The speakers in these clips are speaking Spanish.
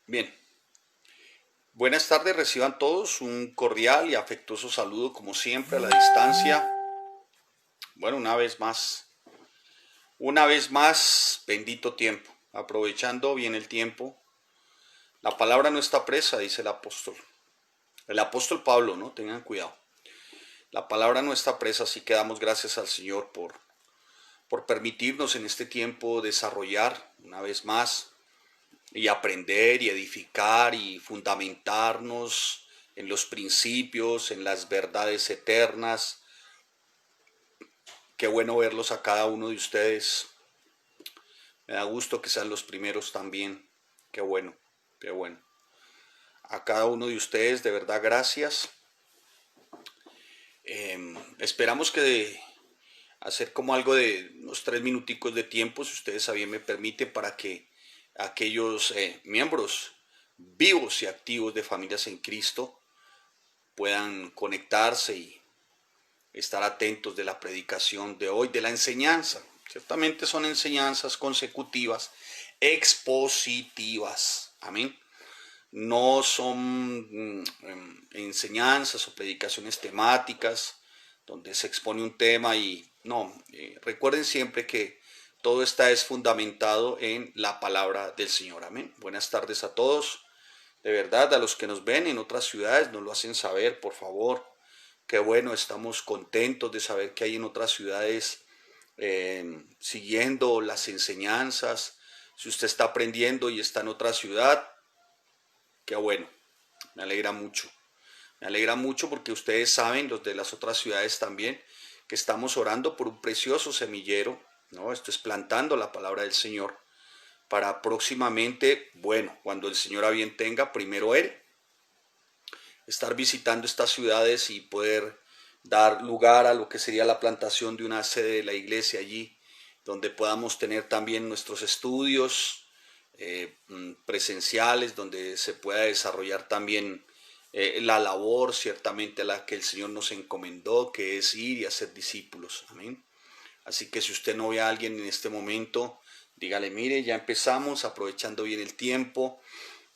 Bien, buenas tardes, reciban todos un cordial y afectuoso saludo como siempre a la distancia. Bueno, una vez más, bendito tiempo, aprovechando bien el tiempo. La palabra no está presa, dice el apóstol Pablo, ¿no? Tengan cuidado. La palabra no está presa, así que damos gracias al Señor por permitirnos en este tiempo desarrollar una vez más y aprender y edificar y fundamentarnos en los principios, en las verdades eternas. Qué bueno verlos a cada uno de ustedes. Me da gusto que sean los primeros también. Qué bueno, qué bueno. A cada uno de ustedes, de verdad, gracias. Esperamos que hacer como algo de unos 3 minuticos de tiempo, si ustedes bien me permite, para que aquellos miembros vivos y activos de Familias en Cristo puedan conectarse y estar atentos de la predicación de hoy, de la enseñanza. Ciertamente son enseñanzas consecutivas, expositivas. Amén. No son enseñanzas o predicaciones temáticas donde se expone un tema y no. Recuerden siempre que todo está es fundamentado en la palabra del Señor. Amén. Buenas tardes a todos. De verdad, a los que nos ven en otras ciudades, nos lo hacen saber, por favor. Qué bueno, estamos contentos de saber que hay en otras ciudades siguiendo las enseñanzas. Si usted está aprendiendo y está en otra ciudad, qué bueno, me alegra mucho. Me alegra mucho porque ustedes saben, los de las otras ciudades también, que estamos orando por un precioso semillero, ¿no? Esto es plantando la palabra del Señor para próximamente, bueno, cuando el Señor a bien tenga, primero Él, estar visitando estas ciudades y poder dar lugar a lo que sería la plantación de una sede de la iglesia allí, donde podamos tener también nuestros estudios presenciales, donde se pueda desarrollar también la labor ciertamente a la que el Señor nos encomendó, que es ir y hacer discípulos. Amén. Así que si usted no ve a alguien en este momento, dígale, mire, ya empezamos, aprovechando bien el tiempo,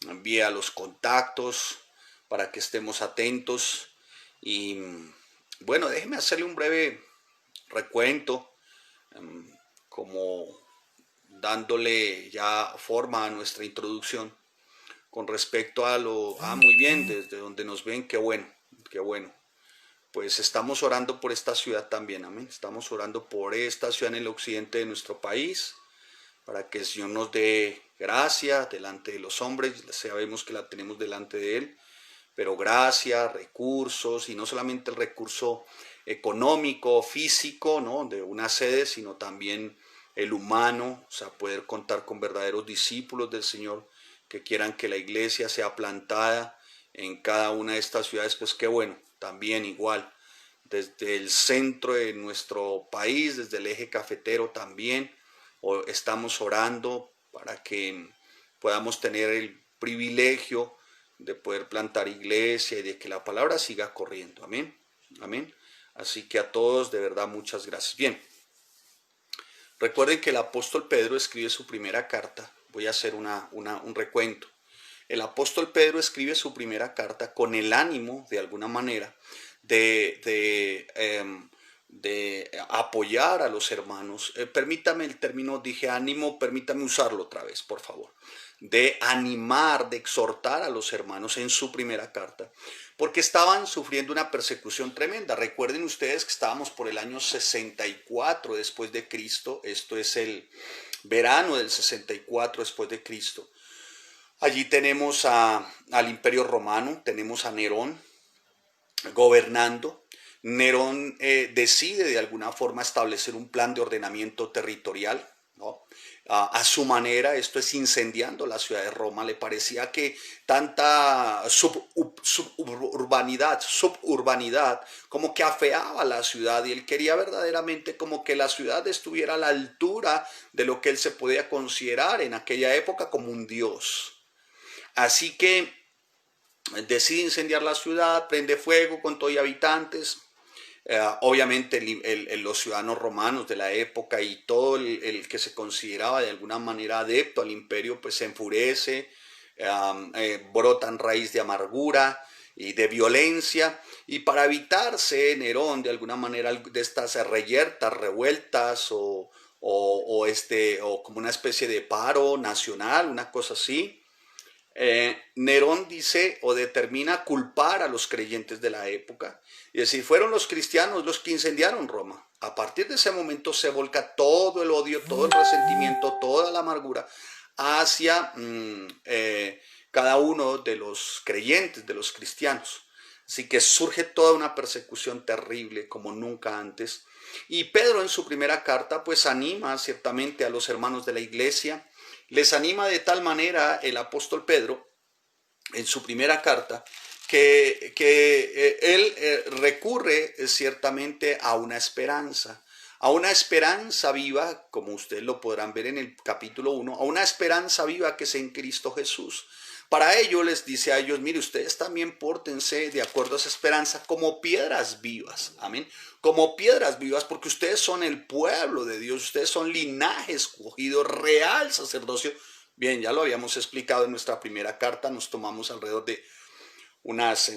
envíe a los contactos para que estemos atentos. Y bueno, déjeme hacerle un breve recuento, como dándole ya forma a nuestra introducción con respecto a muy bien, desde donde nos ven, qué bueno, qué bueno. Pues estamos orando por esta ciudad también, amén. Estamos orando por esta ciudad en el occidente de nuestro país, para que el Señor nos dé gracia delante de los hombres. Sabemos que la tenemos delante de Él, pero gracia, recursos, y no solamente el recurso económico, físico, ¿no? De una sede, sino también el humano, o sea, poder contar con verdaderos discípulos del Señor que quieran que la iglesia sea plantada en cada una de estas ciudades. Pues qué bueno, también igual, desde el centro de nuestro país, desde el eje cafetero también, estamos orando para que podamos tener el privilegio de poder plantar iglesia y de que la palabra siga corriendo. Amén. Amén. Así que a todos, de verdad, muchas gracias. Bien, recuerden que el apóstol Pedro escribe su primera carta. Voy a hacer un recuento. El apóstol Pedro escribe su primera carta con el ánimo, de alguna manera, de apoyar a los hermanos. Permítame el término, dije ánimo, permítame usarlo otra vez, por favor. De animar, de exhortar a los hermanos en su primera carta, porque estaban sufriendo una persecución tremenda. Recuerden ustedes que estábamos por el año 64 después de Cristo, esto es el verano del 64 después de Cristo. Allí tenemos al Imperio Romano, tenemos a Nerón gobernando. Nerón decide de alguna forma establecer un plan de ordenamiento territorial, ¿no? A su manera, esto es incendiando la ciudad de Roma. Le parecía que tanta suburbanidad, como que afeaba la ciudad, y él quería verdaderamente como que la ciudad estuviera a la altura de lo que él se podía considerar en aquella época como un dios. Así que decide incendiar la ciudad, prende fuego con todo y habitantes. Obviamente los ciudadanos romanos de la época y todo el que se consideraba de alguna manera adepto al imperio, pues se enfurece, brotan raíz de amargura y de violencia, y para evitarse Nerón de alguna manera de estas reyertas, revueltas o como una especie de paro nacional, una cosa así, Nerón dice o determina culpar a los creyentes de la época, y decir, fueron los cristianos los que incendiaron Roma. A partir de ese momento se volca todo el odio, todo el resentimiento, toda la amargura hacia cada uno de los creyentes, de los cristianos. Así que surge toda una persecución terrible como nunca antes. Y Pedro en su primera carta pues anima ciertamente a los hermanos de la iglesia. Les anima de tal manera el apóstol Pedro en su primera carta que él recurre ciertamente a una esperanza viva, como ustedes lo podrán ver en el capítulo 1, a una esperanza viva que es en Cristo Jesús. Para ello les dice a ellos, mire, ustedes también pórtense de acuerdo a esa esperanza como piedras vivas, amén, como piedras vivas, porque ustedes son el pueblo de Dios, ustedes son linaje escogido, real sacerdocio. Bien, ya lo habíamos explicado en nuestra primera carta, nos tomamos alrededor de unas,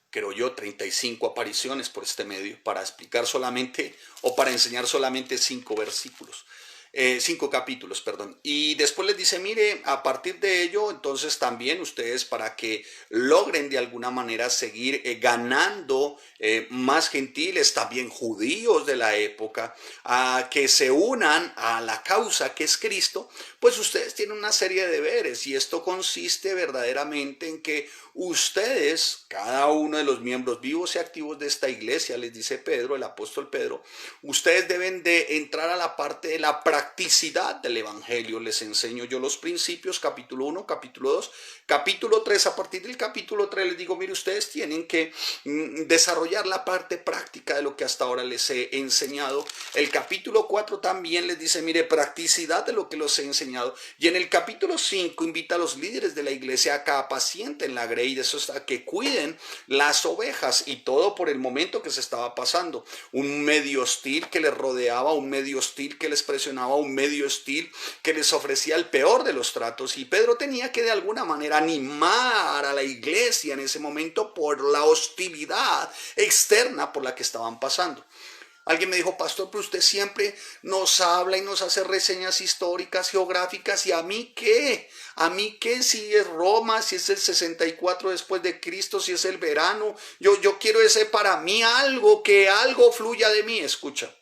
creo yo, 35 apariciones por este medio para explicar solamente o para enseñar solamente 5 versículos. 5 capítulos, perdón. Y después les dice, mire, a partir de ello, entonces también ustedes para que logren de alguna manera seguir ganando más gentiles, también judíos de la época, a que se unan a la causa que es Cristo, pues ustedes tienen una serie de deberes, y esto consiste verdaderamente en que ustedes, cada uno de los miembros vivos y activos de esta iglesia, les dice Pedro, el apóstol Pedro, ustedes deben de entrar a la parte de la practicidad del evangelio. Les enseño yo los principios, capítulo 1, capítulo 2, capítulo 3. A partir del capítulo 3 les digo, mire, ustedes tienen que desarrollar la parte práctica de lo que hasta ahora les he enseñado. El capítulo 4 también les dice, mire, practicidad de lo que les he enseñado. Y en el capítulo 5 invita a los líderes de la iglesia a que apacienten la grey, de eso a que cuiden las ovejas, y todo por el momento que se estaba pasando. Un medio hostil que les rodeaba, un medio hostil que les presionaba, un medio hostil que les ofrecía el peor de los tratos, y Pedro tenía que de alguna manera animar a la iglesia en ese momento por la hostilidad externa por la que estaban pasando. Alguien me dijo, pastor, pero usted siempre nos habla y nos hace reseñas históricas, geográficas, ¿y a mí qué? ¿A mí qué? Si es Roma, si es el 64 después de Cristo, si es el verano. Yo quiero ese para mí algo, que algo fluya de mí. Escucha,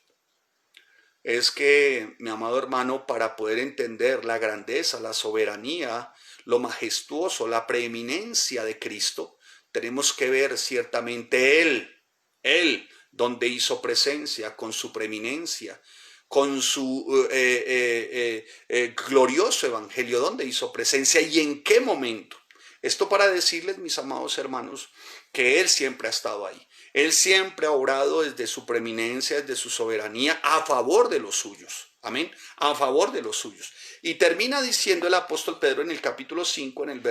es que, mi amado hermano, para poder entender la grandeza, la soberanía, lo majestuoso, la preeminencia de Cristo, tenemos que ver ciertamente Él, donde hizo presencia, con su preeminencia, con su glorioso evangelio, donde hizo presencia y en qué momento. Esto para decirles, mis amados hermanos, que Él siempre ha estado ahí. Él siempre ha obrado desde su preeminencia, desde su soberanía, a favor de los suyos. Amén, a favor de los suyos. Y termina diciendo el apóstol Pedro en el capítulo 5, en el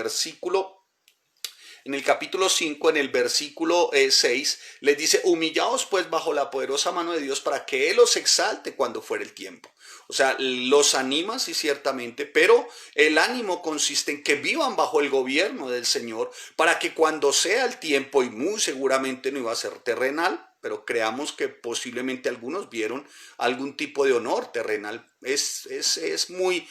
capítulo 5, en el versículo 6, les dice, humillaos pues bajo la poderosa mano de Dios para que Él os exalte cuando fuere el tiempo. O sea, los anima, sí, ciertamente, pero el ánimo consiste en que vivan bajo el gobierno del Señor para que cuando sea el tiempo, y muy seguramente no iba a ser terrenal, pero creamos que posiblemente algunos vieron algún tipo de honor terrenal. Es muy,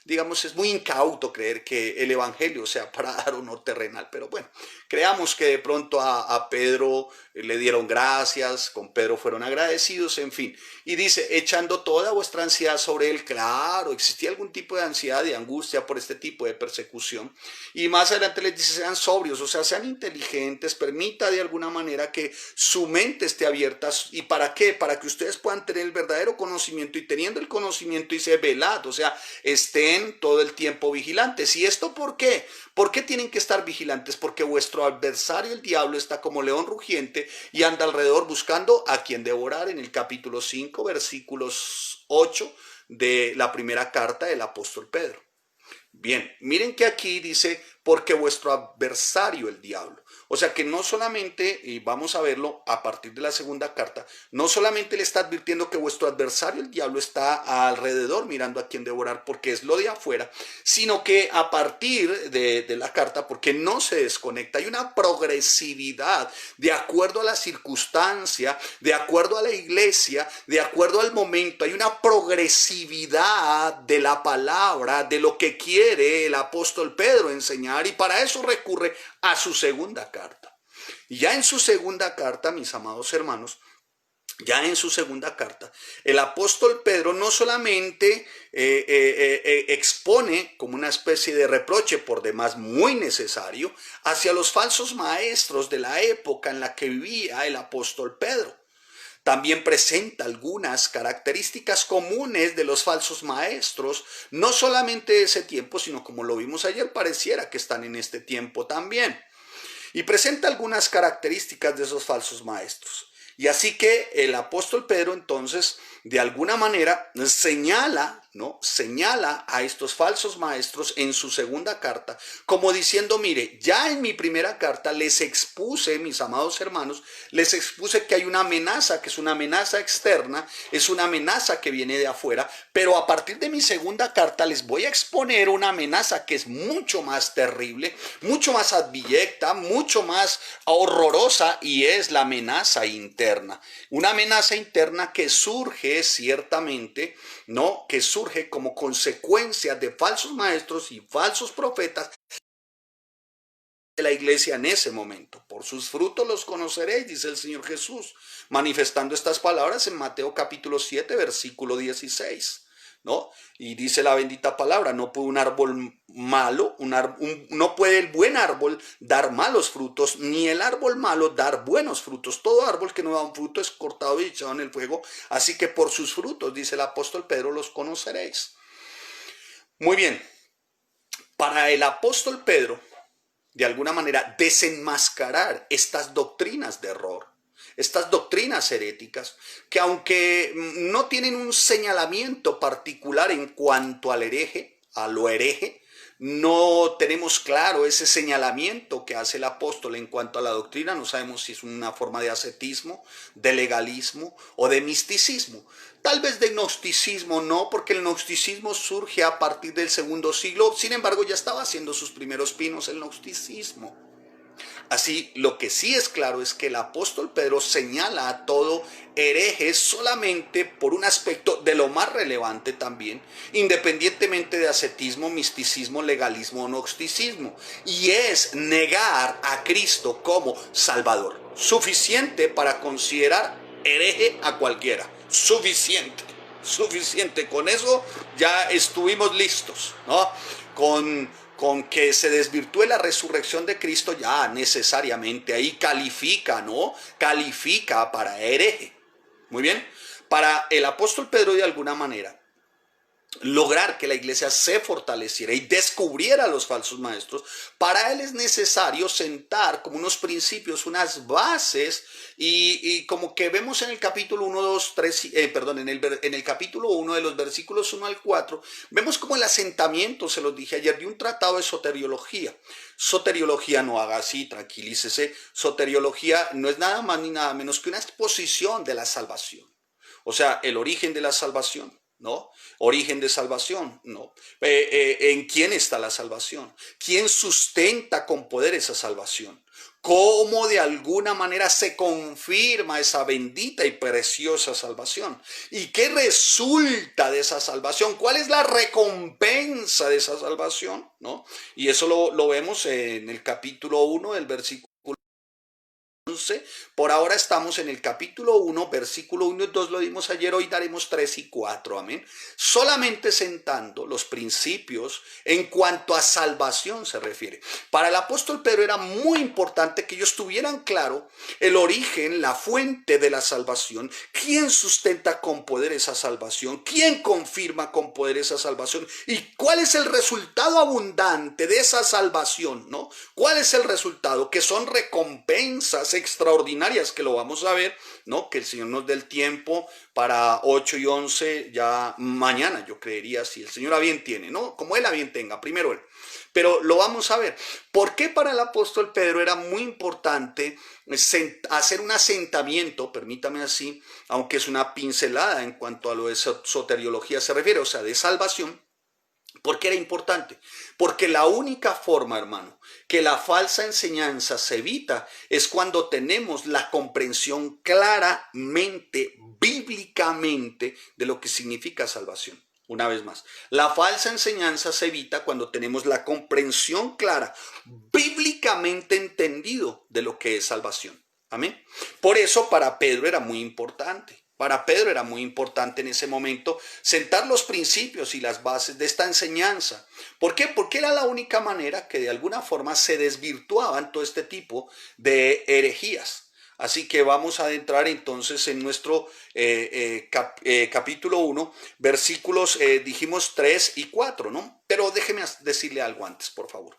digamos, es muy incauto creer que el evangelio sea para dar honor terrenal, pero bueno, creamos que de pronto a Pedro le dieron gracias, con Pedro fueron agradecidos, en fin. Y dice, echando toda vuestra ansiedad sobre él. Claro, existía algún tipo de ansiedad y angustia por este tipo de persecución. Y más adelante les dice, sean sobrios, o sea, sean inteligentes, permita de alguna manera que su mente esté abierta. ¿Y para qué? Para que ustedes puedan tener el verdadero conocimiento, y teniendo el conocimiento dice velad, o sea, estén todo el tiempo vigilantes. ¿Y esto por qué? ¿Por qué tienen que estar vigilantes? Porque vuestro adversario, el diablo, está como león rugiente y anda alrededor buscando a quien devorar, en el capítulo 5, versículos 8 de la primera carta del apóstol Pedro. Bien, miren que aquí dice, porque vuestro adversario, el diablo. O sea que no solamente, y vamos a verlo a partir de la segunda carta, no solamente le está advirtiendo que vuestro adversario, el diablo, está alrededor mirando a quién devorar porque es lo de afuera, sino que a partir de la carta, porque no se desconecta, hay una progresividad de acuerdo a la circunstancia, de acuerdo a la iglesia, de acuerdo al momento, hay una progresividad de la palabra, de lo que quiere el apóstol Pedro enseñar, y para eso recurre a su segunda carta. Y ya en su segunda carta, mis amados hermanos, ya en su segunda carta, el apóstol Pedro no solamente expone como una especie de reproche, por demás muy necesario, hacia los falsos maestros de la época en la que vivía el apóstol Pedro. También presenta algunas características comunes de los falsos maestros, no solamente de ese tiempo, sino como lo vimos ayer, pareciera que están en este tiempo también. Y presenta algunas características de esos falsos maestros. Y así que el apóstol Pedro entonces de alguna manera señala a estos falsos maestros en su segunda carta, como diciendo, mire, ya en mi primera carta les expuse, mis amados hermanos, les expuse que hay una amenaza, que es una amenaza externa, es una amenaza que viene de afuera, pero a partir de mi segunda carta les voy a exponer una amenaza que es mucho más terrible, mucho más abyecta, mucho más horrorosa, y es la amenaza interna. Una amenaza interna que surge ciertamente, ¿no? Que surge como consecuencia de falsos maestros y falsos profetas de la iglesia en ese momento. Por sus frutos los conoceréis, dice el Señor Jesús, manifestando estas palabras en Mateo capítulo 7, versículo 16. ¿No? Y dice la bendita palabra, no puede un árbol malo, no puede el buen árbol dar malos frutos, ni el árbol malo dar buenos frutos. Todo árbol que no da un fruto es cortado y echado en el fuego, así que por sus frutos, dice el apóstol Pedro, los conoceréis. Muy bien, para el apóstol Pedro, de alguna manera, desenmascarar estas doctrinas de error, estas doctrinas heréticas, que aunque no tienen un señalamiento particular en cuanto al hereje, a lo hereje, no tenemos claro ese señalamiento que hace el apóstol en cuanto a la doctrina. No sabemos si es una forma de ascetismo, de legalismo o de misticismo. Tal vez de gnosticismo no, porque el gnosticismo surge a partir del segundo siglo. Sin embargo, ya estaba haciendo sus primeros pinos el gnosticismo. Así, lo que sí es claro es que el apóstol Pedro señala a todo hereje solamente por un aspecto de lo más relevante también, independientemente de ascetismo, misticismo, legalismo o gnosticismo, y es negar a Cristo como Salvador. Suficiente para considerar hereje a cualquiera. Suficiente. Con eso ya estuvimos listos, ¿no? Con que se desvirtúe la resurrección de Cristo, ya necesariamente ahí califica, ¿no? Califica para hereje. Muy bien. Para el apóstol Pedro, de alguna manera, lograr que la iglesia se fortaleciera y descubriera a los falsos maestros, para él es necesario sentar como unos principios, unas bases, y como que vemos en el capítulo 1, 2, 3, en el capítulo 1 de los versículos 1 al 4, vemos como el asentamiento, se los dije ayer, de un tratado de soteriología. Soteriología, no haga así, tranquilícese. Soteriología no es nada más ni nada menos que una exposición de la salvación. O sea, el origen de la salvación, ¿no? Origen de salvación, ¿no? ¿En quién está la salvación? ¿Quién sustenta con poder esa salvación? ¿Cómo de alguna manera se confirma esa bendita y preciosa salvación? ¿Y qué resulta de esa salvación? ¿Cuál es la recompensa de esa salvación? ¿No? Y eso lo vemos en el capítulo 1 del versículo 11. Por ahora estamos en el capítulo 1, versículo 1 y 2, lo dimos ayer, hoy daremos 3 y 4, amén. Solamente sentando los principios en cuanto a salvación se refiere. Para el apóstol Pedro era muy importante que ellos tuvieran claro el origen, la fuente de la salvación, quién sustenta con poder esa salvación, quién confirma con poder esa salvación y cuál es el resultado abundante de esa salvación, ¿no? ¿Cuál es el resultado? Que son recompensas extraordinarias que lo vamos a ver, ¿no? Que el Señor nos dé el tiempo para 8 y 11 ya mañana, yo creería, si el Señor a bien tiene, ¿no? Como Él a bien tenga, primero Él. Pero lo vamos a ver. ¿Por qué para el apóstol Pedro era muy importante hacer un asentamiento, permítame así, aunque es una pincelada en cuanto a lo de soteriología se refiere, o sea, de salvación? ¿Por qué era importante? Porque la única forma, hermano, que la falsa enseñanza se evita es cuando tenemos la comprensión claramente, bíblicamente, de lo que significa salvación. Una vez más, la falsa enseñanza se evita cuando tenemos la comprensión clara, bíblicamente entendido de lo que es salvación. Amén. Por eso para Pedro era muy importante. Para Pedro era muy importante en ese momento sentar los principios y las bases de esta enseñanza. ¿Por qué? Porque era la única manera que de alguna forma se desvirtuaban todo este tipo de herejías. Así que vamos a adentrar entonces en nuestro capítulo 1, versículos, dijimos 3 y 4, ¿no? Pero déjeme decirle algo antes, por favor.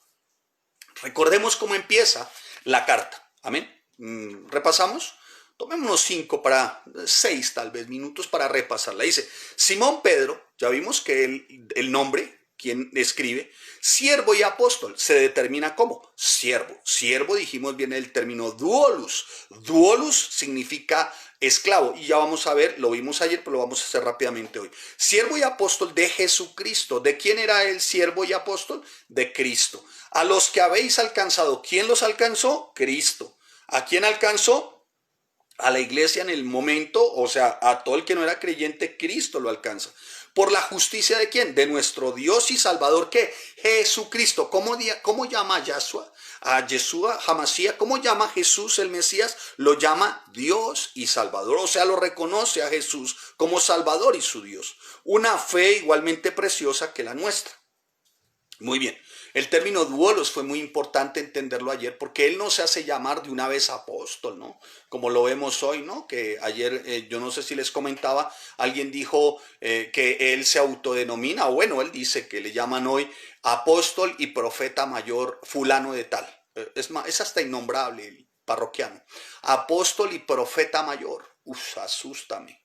Recordemos cómo empieza la carta. Amén. ¿Repasamos? Tomémonos 6 tal vez minutos para repasarla. Dice, Simón Pedro, ya vimos que el nombre, quien escribe, siervo y apóstol, se determina como siervo. Siervo, dijimos bien el término doulos. Doulos significa esclavo. Y ya vamos a ver, lo vimos ayer, pero lo vamos a hacer rápidamente hoy. Siervo y apóstol de Jesucristo. ¿De quién era el siervo y apóstol? De Cristo. A los que habéis alcanzado, ¿quién los alcanzó? Cristo. ¿A quién alcanzó? A la iglesia en el momento, o sea, a todo el que no era creyente, Cristo lo alcanza. ¿Por la justicia de quién? De nuestro Dios y Salvador, ¿qué? Jesucristo. ¿Cómo llama a Yahshua? A Yeshua, Hamashiach. ¿Cómo llama a Jesús el Mesías? Lo llama Dios y Salvador. O sea, lo reconoce a Jesús como Salvador y su Dios. Una fe igualmente preciosa que la nuestra. Muy bien. El término doulos fue muy importante entenderlo ayer porque él no se hace llamar de una vez apóstol, ¿no? Como lo vemos hoy, ¿no? Que ayer, yo no sé si les comentaba, alguien dijo que él se autodenomina, o bueno, él dice que le llaman hoy apóstol y profeta mayor fulano de tal. Es hasta innombrable el parroquiano. Apóstol y profeta mayor. Uf, asústame.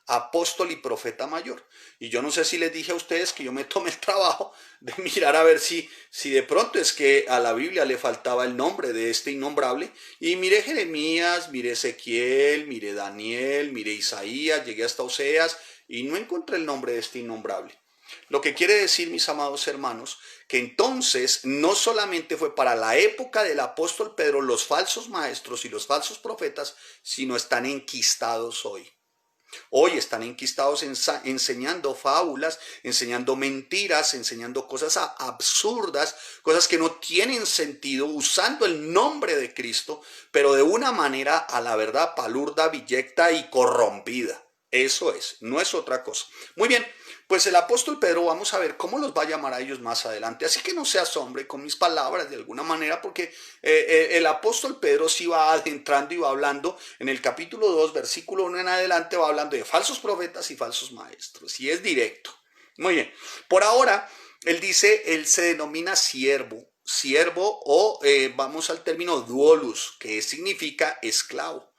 Apóstol y profeta mayor. Y yo no sé si les dije a ustedes que yo me tomé el trabajo de mirar a ver si de pronto es que a la Biblia le faltaba el nombre de este innombrable. Y miré Jeremías, miré Ezequiel, miré Daniel, miré Isaías, llegué hasta Oseas y no encontré el nombre de este innombrable. Lo que quiere decir, mis amados hermanos, que entonces no solamente fue para la época del apóstol Pedro los falsos maestros y los falsos profetas, sino están enquistados hoy. Hoy están enquistados enseñando fábulas, enseñando mentiras, enseñando cosas absurdas, cosas que no tienen sentido, usando el nombre de Cristo, pero de una manera, a la verdad, palurda, abyecta y corrompida. Eso es, no es otra cosa. Muy bien, pues el apóstol Pedro, vamos a ver cómo los va a llamar a ellos más adelante. Así que no se asombre con mis palabras de alguna manera, porque el apóstol Pedro sí va adentrando y va hablando en el capítulo 2, versículo 1 en adelante, va hablando de falsos profetas y falsos maestros. Y es directo. Muy bien, por ahora, él dice, él se denomina siervo o vamos al término doulos, que significa esclavo.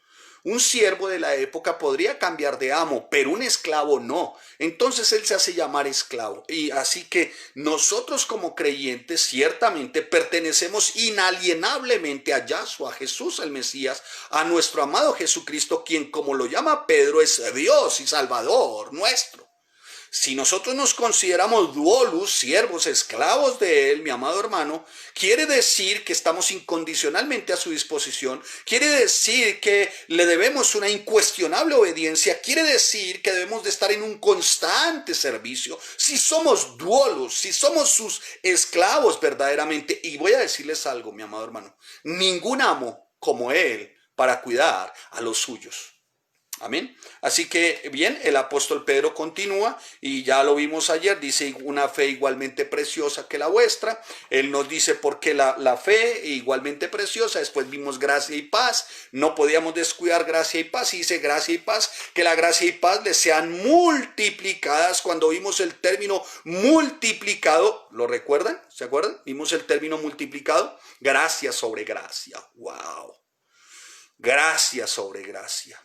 Un siervo de la época podría cambiar de amo, pero un esclavo no. Entonces él se hace llamar esclavo. Y así que nosotros como creyentes ciertamente pertenecemos inalienablemente a Yahshua, a Jesús el Mesías, a nuestro amado Jesucristo, quien como lo llama Pedro es Dios y Salvador nuestro. Si nosotros nos consideramos doulos, siervos, esclavos de Él, mi amado hermano, quiere decir que estamos incondicionalmente a su disposición, quiere decir que le debemos una incuestionable obediencia, quiere decir que debemos de estar en un constante servicio. Si somos doulos, si somos sus esclavos verdaderamente, y voy a decirles algo, mi amado hermano, ningún amo como Él para cuidar a los suyos. Amén. Así que bien, el apóstol Pedro continúa y ya lo vimos ayer, dice una fe igualmente preciosa que la vuestra. Él nos dice por qué la fe igualmente preciosa. Después vimos gracia y paz. No podíamos descuidar gracia y paz. Y dice gracia y paz, que la gracia y paz les sean multiplicadas. Cuando vimos el término multiplicado, ¿lo recuerdan? ¿Se acuerdan? Vimos el término multiplicado. Gracia sobre gracia. ¡Wow! gracia sobre gracia.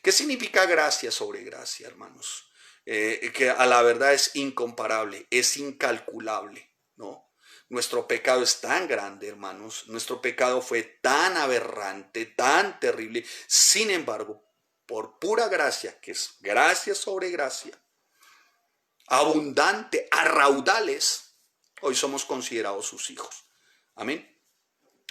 ¿Qué significa gracia sobre gracia, hermanos? Que a la verdad es incomparable, es incalculable, ¿no? Nuestro pecado es tan grande, hermanos, nuestro pecado fue tan aberrante, tan terrible. Sin embargo, por pura gracia, que es gracia sobre gracia, abundante, a raudales, hoy somos considerados sus hijos. Amén.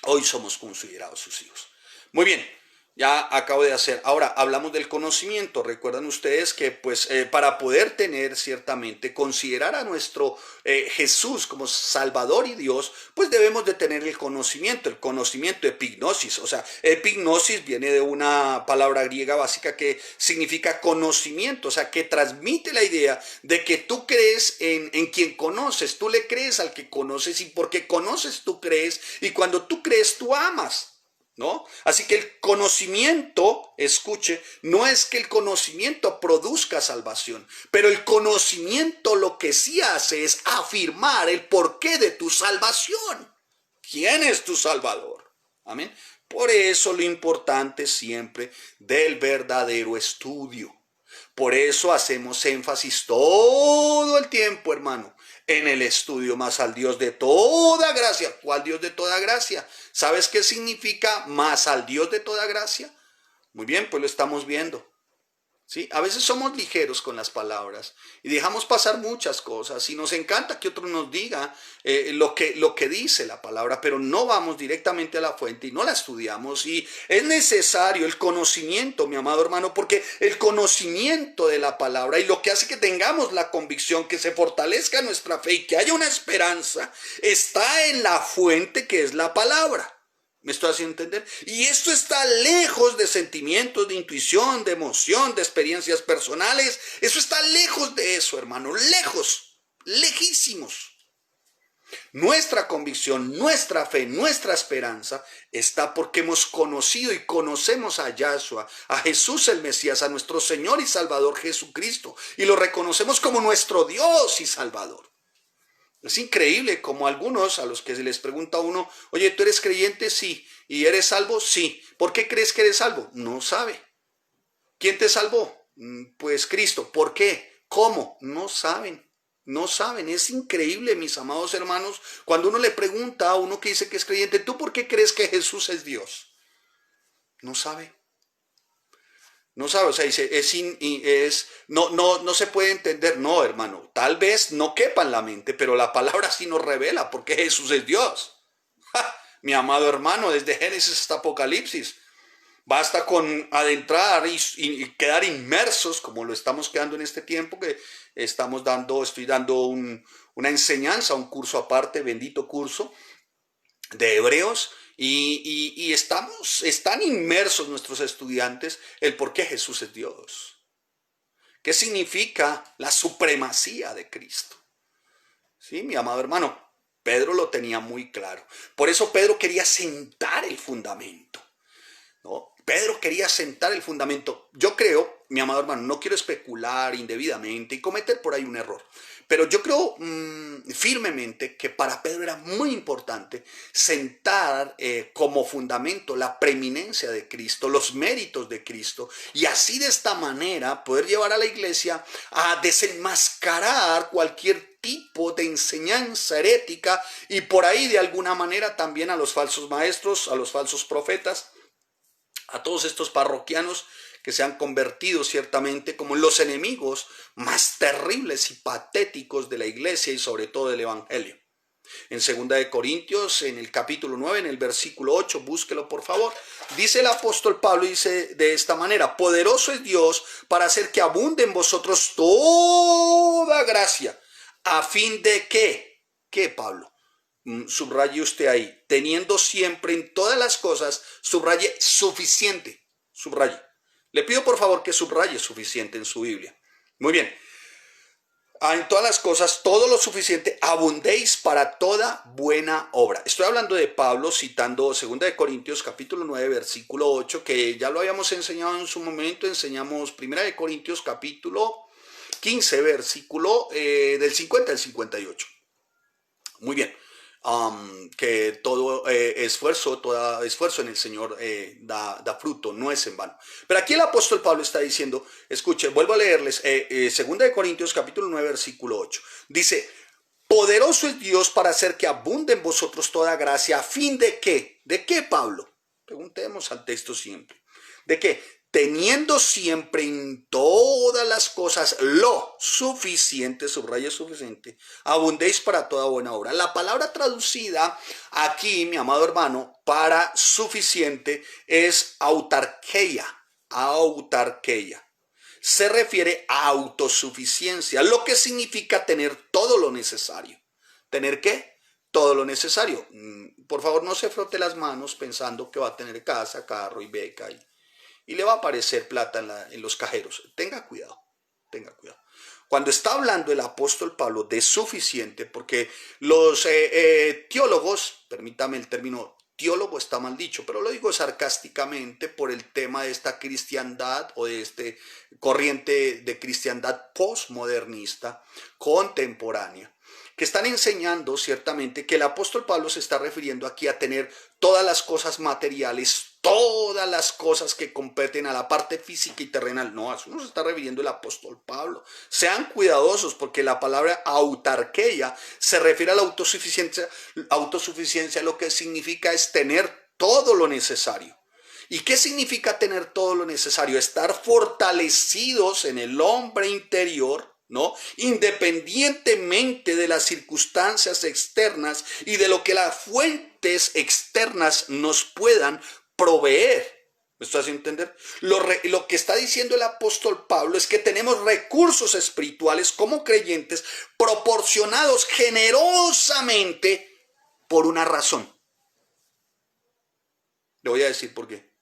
Hoy somos considerados sus hijos. Muy bien, ya acabo de hacer. Ahora hablamos del conocimiento. Recuerdan ustedes que pues para poder tener ciertamente, considerar a nuestro Jesús como Salvador y Dios, pues debemos de tener el conocimiento epignosis. O sea, epignosis viene de una palabra griega básica que significa conocimiento, o sea, que transmite la idea de que tú crees en quien conoces, tú le crees al que conoces y porque conoces tú crees y cuando tú crees tú amas. ¿No? Así que el conocimiento, escuche, no es que el conocimiento produzca salvación, pero el conocimiento lo que sí hace es afirmar el porqué de tu salvación. ¿Quién es tu Salvador? Amén. Por eso lo importante siempre del verdadero estudio. Por eso hacemos énfasis todo el tiempo, hermano, en el estudio más al Dios de toda gracia. ¿Cuál Dios de toda gracia? ¿Sabes qué significa más al Dios de toda gracia? Muy bien, pues lo estamos viendo. ¿Sí? A veces somos ligeros con las palabras y dejamos pasar muchas cosas y nos encanta que otro nos diga lo que dice la palabra, pero no vamos directamente a la fuente y no la estudiamos. Y es necesario el conocimiento, mi amado hermano, porque el conocimiento de la palabra y lo que hace que tengamos la convicción, que se fortalezca nuestra fe y que haya una esperanza, está en la fuente que es la palabra. ¿Me estoy haciendo entender? Y esto está lejos de sentimientos, de intuición, de emoción, de experiencias personales. Eso está lejos de eso, hermano. Lejos, lejísimos. Nuestra convicción, nuestra fe, nuestra esperanza está porque hemos conocido y conocemos a Yahshua, a Jesús el Mesías, a nuestro Señor y Salvador Jesucristo. Y lo reconocemos como nuestro Dios y Salvador. Es increíble como algunos a los que se les pregunta a uno, oye, ¿tú eres creyente? Sí. ¿Y eres salvo? Sí. ¿Por qué crees que eres salvo? No sabe. ¿Quién te salvó? Pues Cristo. ¿Por qué? ¿Cómo? No saben. No saben. Es increíble, mis amados hermanos, cuando uno le pregunta a uno que dice que es creyente, ¿tú por qué crees que Jesús es Dios? No sabe. No sabe, o sea, dice, no se puede entender. No, hermano, tal vez no quepa en la mente, pero la palabra sí nos revela porque Jesús es Dios. ¡Ja! Mi amado hermano, desde Génesis hasta Apocalipsis, basta con adentrar y quedar inmersos, como lo estamos quedando en este tiempo que estoy dando una enseñanza, un curso aparte, bendito curso de Hebreos, y están inmersos nuestros estudiantes el por qué Jesús es Dios. ¿Qué significa la supremacía de Cristo? Sí, mi amado hermano, Pedro lo tenía muy claro. Por eso Pedro quería sentar el fundamento, ¿no? Pedro quería sentar el fundamento. Yo creo, mi amado hermano, no quiero especular indebidamente y cometer por ahí un error, pero yo creo firmemente que para Pedro era muy importante sentar como fundamento la preeminencia de Cristo, los méritos de Cristo, y así de esta manera poder llevar a la iglesia a desenmascarar cualquier tipo de enseñanza herética y por ahí de alguna manera también a los falsos maestros, a los falsos profetas, a todos estos parroquianos que se han convertido ciertamente como los enemigos más terribles y patéticos de la iglesia y sobre todo del evangelio. En 2 de Corintios, en el capítulo 9, en el versículo 8, búsquelo por favor, dice el apóstol Pablo, dice de esta manera, poderoso es Dios para hacer que abunde en vosotros toda gracia, a fin de que, ¿qué, Pablo? Subraye usted ahí, teniendo siempre en todas las cosas, subraye suficiente, subraye. Le pido por favor que subraye suficiente en su Biblia. Muy bien. En todas las cosas, todo lo suficiente, abundéis para toda buena obra. Estoy hablando de Pablo citando 2 de Corintios capítulo 9, versículo 8, que ya lo habíamos enseñado en su momento. Enseñamos 1 de Corintios capítulo 15, versículo del 50 al 58. Muy bien. que todo todo esfuerzo en el Señor da fruto, no es en vano. Pero aquí el apóstol Pablo está diciendo, escuche, vuelvo a leerles, 2 Corintios capítulo 9, versículo 8. Dice, poderoso es Dios para hacer que abunde en vosotros toda gracia, a fin de qué. ¿De qué, Pablo? Preguntemos al texto siempre. ¿De qué? Teniendo siempre en todas las cosas lo suficiente, subraya suficiente, abundéis para toda buena obra. La palabra traducida aquí, mi amado hermano, para suficiente es autarkeia, autarkeia. Se refiere a autosuficiencia, lo que significa tener todo lo necesario. ¿Tener qué? Todo lo necesario. Por favor, no se frote las manos pensando que va a tener casa, carro y beca y le va a aparecer plata en los cajeros. Tenga cuidado, tenga cuidado. Cuando está hablando el apóstol Pablo de suficiente, porque los teólogos, permítame el término teólogo está mal dicho, pero lo digo sarcásticamente por el tema de esta cristiandad o de este corriente de cristiandad postmodernista contemporánea, que están enseñando ciertamente que el apóstol Pablo se está refiriendo aquí a tener todas las cosas materiales, todas las cosas que competen a la parte física y terrenal. No, a eso no se está refiriendo el apóstol Pablo. Sean cuidadosos porque la palabra autarkeia se refiere a la autosuficiencia. Autosuficiencia lo que significa es tener todo lo necesario. ¿Y qué significa tener todo lo necesario? Estar fortalecidos en el hombre interior, ¿no? Independientemente de las circunstancias externas y de lo que las fuentes externas nos puedan proveer. ¿Me estás haciendo entender? Lo que está diciendo el apóstol Pablo es que tenemos recursos espirituales como creyentes proporcionados generosamente por una razón. Le voy a decir por qué.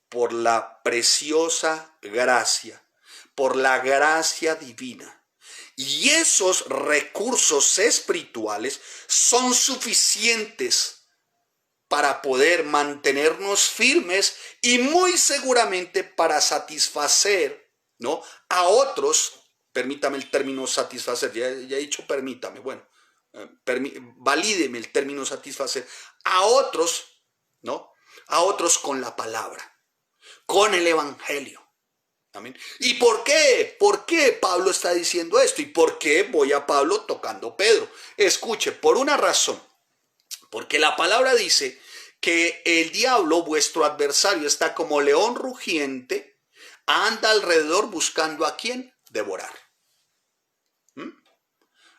Por la preciosa gracia, por la gracia divina. Y esos recursos espirituales son suficientes para poder mantenernos firmes y muy seguramente para satisfacer, ¿no?, a otros. Permítame el término satisfacer, ya he dicho permítame, bueno, valídeme el término satisfacer, a otros, ¿no?, a otros con la palabra, con el evangelio. Amén. ¿Y por qué? ¿Por qué Pablo está diciendo esto? ¿Y por qué voy a Pablo tocando Pedro? Escuche, por una razón. Porque la palabra dice que el diablo, vuestro adversario, está como león rugiente, anda alrededor buscando a quién devorar.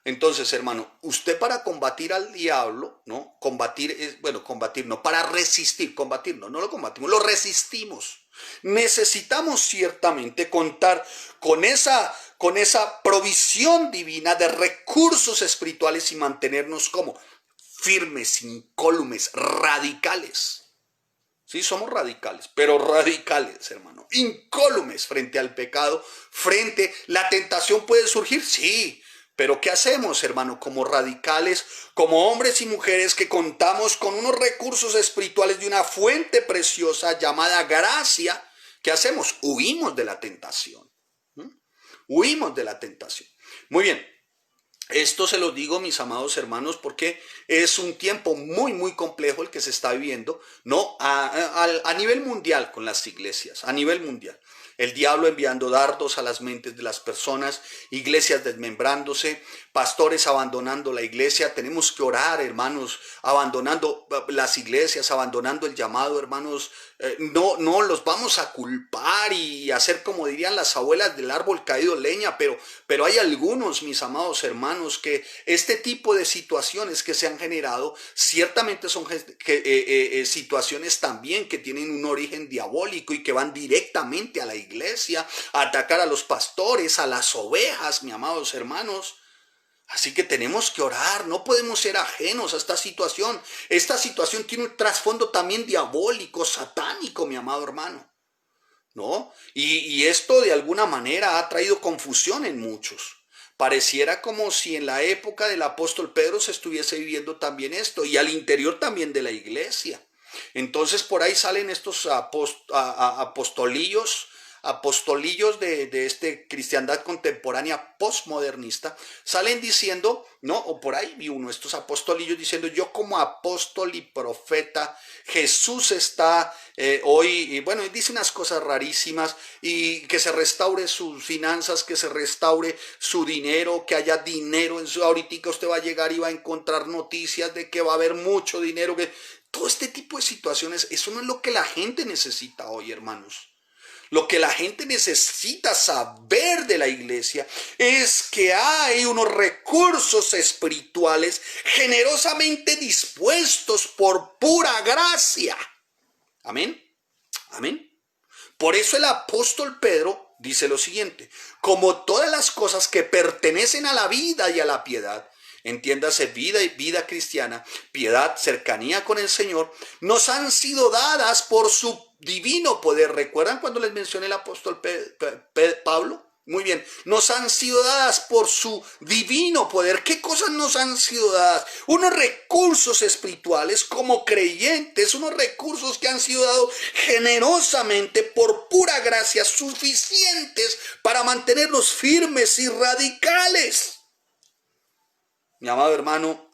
Entonces, hermano, usted para combatir al diablo, ¿no? Combatir no, para resistir, combatir no lo combatimos, lo resistimos. Necesitamos ciertamente contar con esa provisión divina de recursos espirituales y mantenernos como firmes, incólumes, radicales. Sí, somos radicales, pero radicales, hermano, incólumes frente al pecado, la tentación puede surgir, sí. Pero ¿qué hacemos, hermano? Como radicales, como hombres y mujeres que contamos con unos recursos espirituales de una fuente preciosa llamada gracia, ¿qué hacemos? Huimos de la tentación. Huimos de la tentación. Muy bien. Esto se lo digo, mis amados hermanos, porque es un tiempo muy, muy complejo el que se está viviendo, ¿no? A nivel mundial con las iglesias, a nivel mundial. El diablo enviando dardos a las mentes de las personas, iglesias desmembrándose, pastores abandonando la iglesia. Tenemos que orar, hermanos, abandonando las iglesias, abandonando el llamado, hermanos. No los vamos a culpar y hacer como dirían las abuelas del árbol caído leña, pero hay algunos, mis amados hermanos, que este tipo de situaciones que se han generado ciertamente son situaciones también que tienen un origen diabólico y que van directamente a la iglesia a atacar a los pastores, a las ovejas, mis amados hermanos. Así que tenemos que orar, no podemos ser ajenos a esta situación. Esta situación tiene un trasfondo también diabólico, satánico, mi amado hermano, ¿no? Y esto de alguna manera ha traído confusión en muchos. Pareciera como si en la época del apóstol Pedro se estuviese viviendo también esto, y al interior también de la iglesia. Entonces por ahí salen estos apostolillos, apostolillos de este cristiandad contemporánea postmodernista, salen diciendo, ¿no? O por ahí vi uno de estos apostolillos diciendo, yo como apóstol y profeta, Jesús está hoy, y bueno, dice unas cosas rarísimas, y que se restaure sus finanzas, que se restaure su dinero, que haya dinero en su, ahorita usted va a llegar y va a encontrar noticias de que va a haber mucho dinero, que todo este tipo de situaciones, eso no es lo que la gente necesita hoy, hermanos. Lo que la gente necesita saber de la iglesia es que hay unos recursos espirituales generosamente dispuestos por pura gracia. Amén. Amén. Por eso el apóstol Pedro dice lo siguiente: como todas las cosas que pertenecen a la vida y a la piedad, entiéndase vida y vida cristiana, piedad, cercanía con el Señor, nos han sido dadas por su divino poder. ¿Recuerdan cuando les mencioné el apóstol Pablo? Muy bien, nos han sido dadas por su divino poder. ¿Qué cosas nos han sido dadas? Unos recursos espirituales como creyentes, unos recursos que han sido dados generosamente por pura gracia, suficientes para mantenernos firmes y radicales. Mi amado hermano,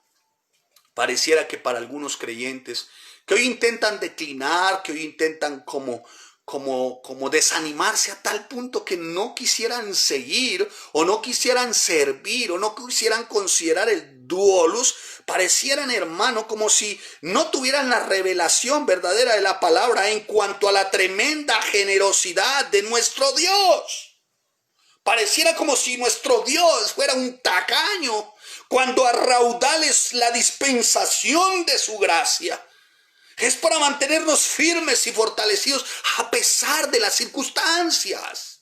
pareciera que para algunos creyentes que hoy intentan declinar, que hoy intentan como desanimarse a tal punto que no quisieran seguir o no quisieran servir o no quisieran considerar el doulos, parecieran, hermano, como si no tuvieran la revelación verdadera de la palabra en cuanto a la tremenda generosidad de nuestro Dios. Pareciera como si nuestro Dios fuera un tacaño cuando a raudales la dispensación de su gracia es para mantenernos firmes y fortalecidos a pesar de las circunstancias.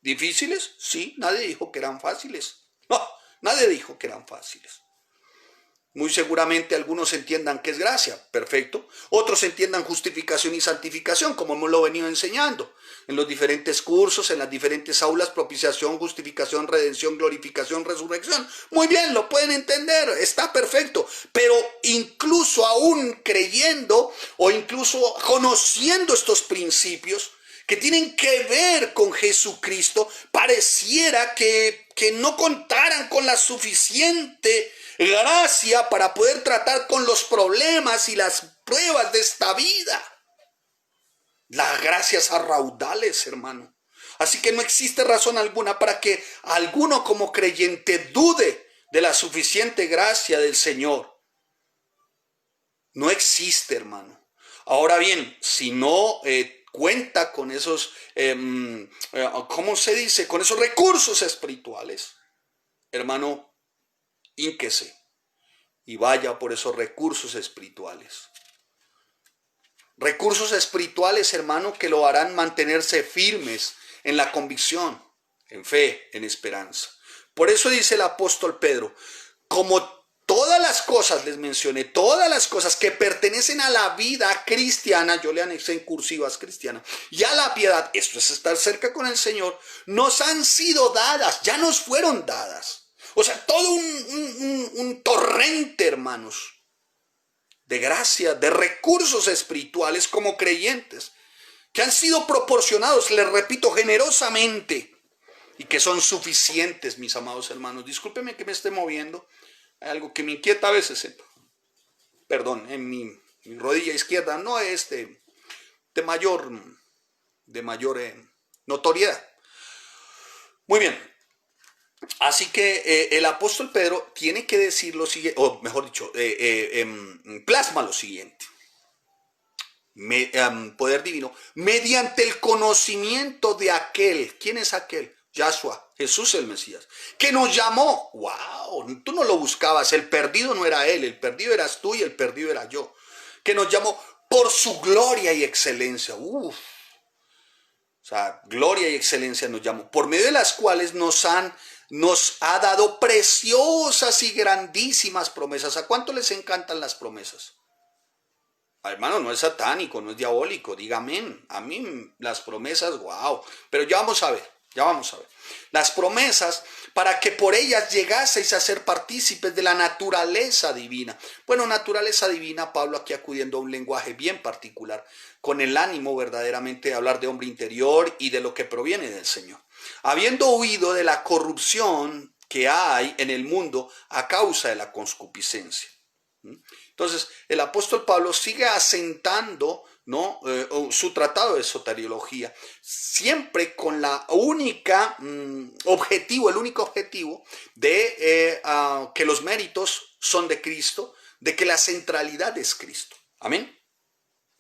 ¿Difíciles? Sí, nadie dijo que eran fáciles. No, nadie dijo que eran fáciles. Muy seguramente algunos entiendan que es gracia, perfecto. Otros entiendan justificación y santificación, como hemos lo venido enseñando en los diferentes cursos, en las diferentes aulas: propiciación, justificación, redención, glorificación, resurrección. Muy bien, lo pueden entender, está perfecto. Pero incluso aún creyendo o incluso conociendo estos principios que tienen que ver con Jesucristo, pareciera que no contaran con la suficiente gracia para poder tratar con los problemas y las pruebas de esta vida. Las gracias a raudales, hermano. Así que no existe razón alguna para que alguno como creyente dude de la suficiente gracia del Señor. No existe, hermano. Ahora bien, si no cuenta con esos, ¿cómo se dice? Con esos recursos espirituales, hermano, hínquese y vaya por esos recursos espirituales. Recursos espirituales, hermano, que lo harán mantenerse firmes en la convicción, en fe, en esperanza. Por eso dice el apóstol Pedro, como todas las cosas, les mencioné, todas las cosas que pertenecen a la vida cristiana, yo le anexé en cursivas cristiana, y a la piedad, esto es estar cerca con el Señor, nos han sido dadas, ya nos fueron dadas. O sea, todo un torrente, hermanos, de gracia, de recursos espirituales como creyentes, que han sido proporcionados, les repito, generosamente, y que son suficientes, mis amados hermanos. Discúlpeme que me esté moviendo, hay algo que me inquieta a veces, perdón, en mi rodilla izquierda, no es de mayor notoriedad. Muy bien. Así que el apóstol Pedro tiene que decir lo siguiente, o mejor dicho, plasma lo siguiente. Poder divino, mediante el conocimiento de aquel. ¿Quién es aquel? Yahshua, Jesús el Mesías, que nos llamó. ¡Wow! Tú no lo buscabas, el perdido no era él, el perdido eras tú y el perdido era yo. Que nos llamó por su gloria y excelencia. O sea, gloria y excelencia nos llamó, por medio de las cuales nos ha dado preciosas y grandísimas promesas. ¿A cuánto les encantan las promesas? Hermano, no es satánico, no es diabólico, diga amén. A mí las promesas, wow. Pero ya vamos a ver, Ya vamos a ver. Las promesas para que por ellas llegaseis a ser partícipes de la naturaleza divina. Bueno, naturaleza divina, Pablo aquí acudiendo a un lenguaje bien particular, con el ánimo verdaderamente de hablar de hombre interior y de lo que proviene del Señor. Habiendo huido de la corrupción que hay en el mundo a causa de la concupiscencia. Entonces, el apóstol Pablo sigue asentando, ¿no? Su tratado de soteriología, siempre con la única objetivo, el único objetivo de que los méritos son de Cristo, de que la centralidad es Cristo. Amén.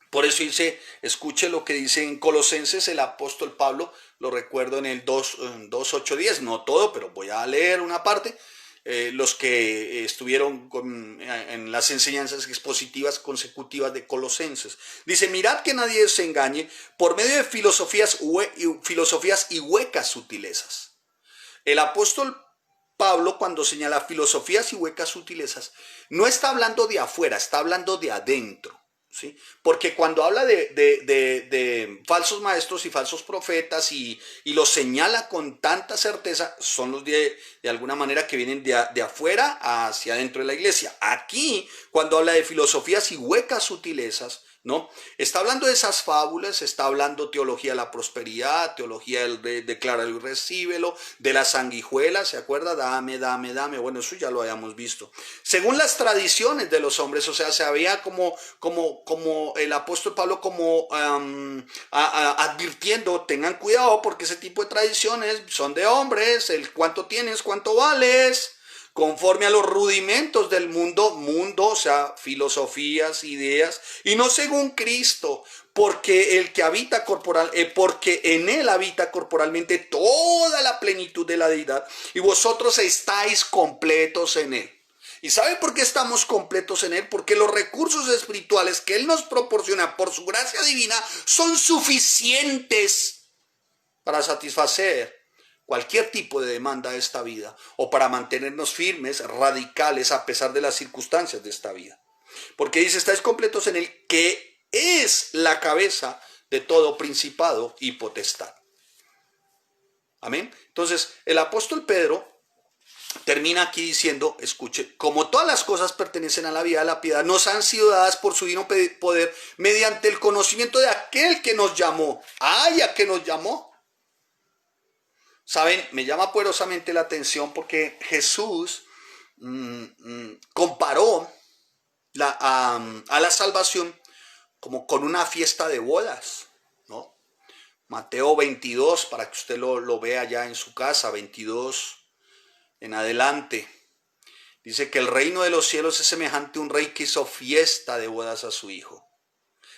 Por eso dice, escuche lo que dice en Colosenses el apóstol Pablo, lo recuerdo en el 2:8-10, no todo, pero voy a leer una parte. Los que estuvieron en las enseñanzas expositivas consecutivas de Colosenses. Dice, mirad que nadie se engañe por medio de filosofías y huecas sutilezas. El apóstol Pablo, cuando señala filosofías y huecas sutilezas, no está hablando de afuera, está hablando de adentro. ¿Sí? Porque cuando habla de falsos maestros y falsos profetas y los señala con tanta certeza, son los de alguna manera que vienen de afuera hacia adentro de la iglesia. Aquí, cuando habla de filosofías y huecas sutilezas, ¿no? Está hablando de esas fábulas, está hablando teología de la prosperidad, teología del decláralo y recíbelo, de las sanguijuelas, ¿se acuerda? Dame, dame, dame. Bueno, eso ya lo habíamos visto. Según las tradiciones de los hombres, o sea, se había como el apóstol Pablo como advirtiendo, tengan cuidado porque ese tipo de tradiciones son de hombres, el cuánto tienes, cuánto vales, conforme a los rudimentos del mundo, o sea, filosofías, ideas, y no según Cristo, porque el que habita porque en él habita corporalmente toda la plenitud de la deidad, y vosotros estáis completos en él. ¿Y saben por qué estamos completos en él? Porque los recursos espirituales que él nos proporciona por su gracia divina son suficientes para satisfacer cualquier tipo de demanda de esta vida o para mantenernos firmes, radicales a pesar de las circunstancias de esta vida. Porque dice, estáis completos en él que es la cabeza de todo principado y potestad. Amén. Entonces, el apóstol Pedro termina aquí diciendo, escuche, como todas las cosas pertenecen a la vida de la piedad, nos han sido dadas por su divino poder mediante el conocimiento de aquel que nos llamó. ¡Ay, a que nos llamó! Saben, me llama poderosamente la atención porque Jesús comparó a la salvación como con una fiesta de bodas, ¿no? Mateo 22, para que usted lo vea ya en su casa, 22 en adelante. Dice que el reino de los cielos es semejante a un rey que hizo fiesta de bodas a su hijo.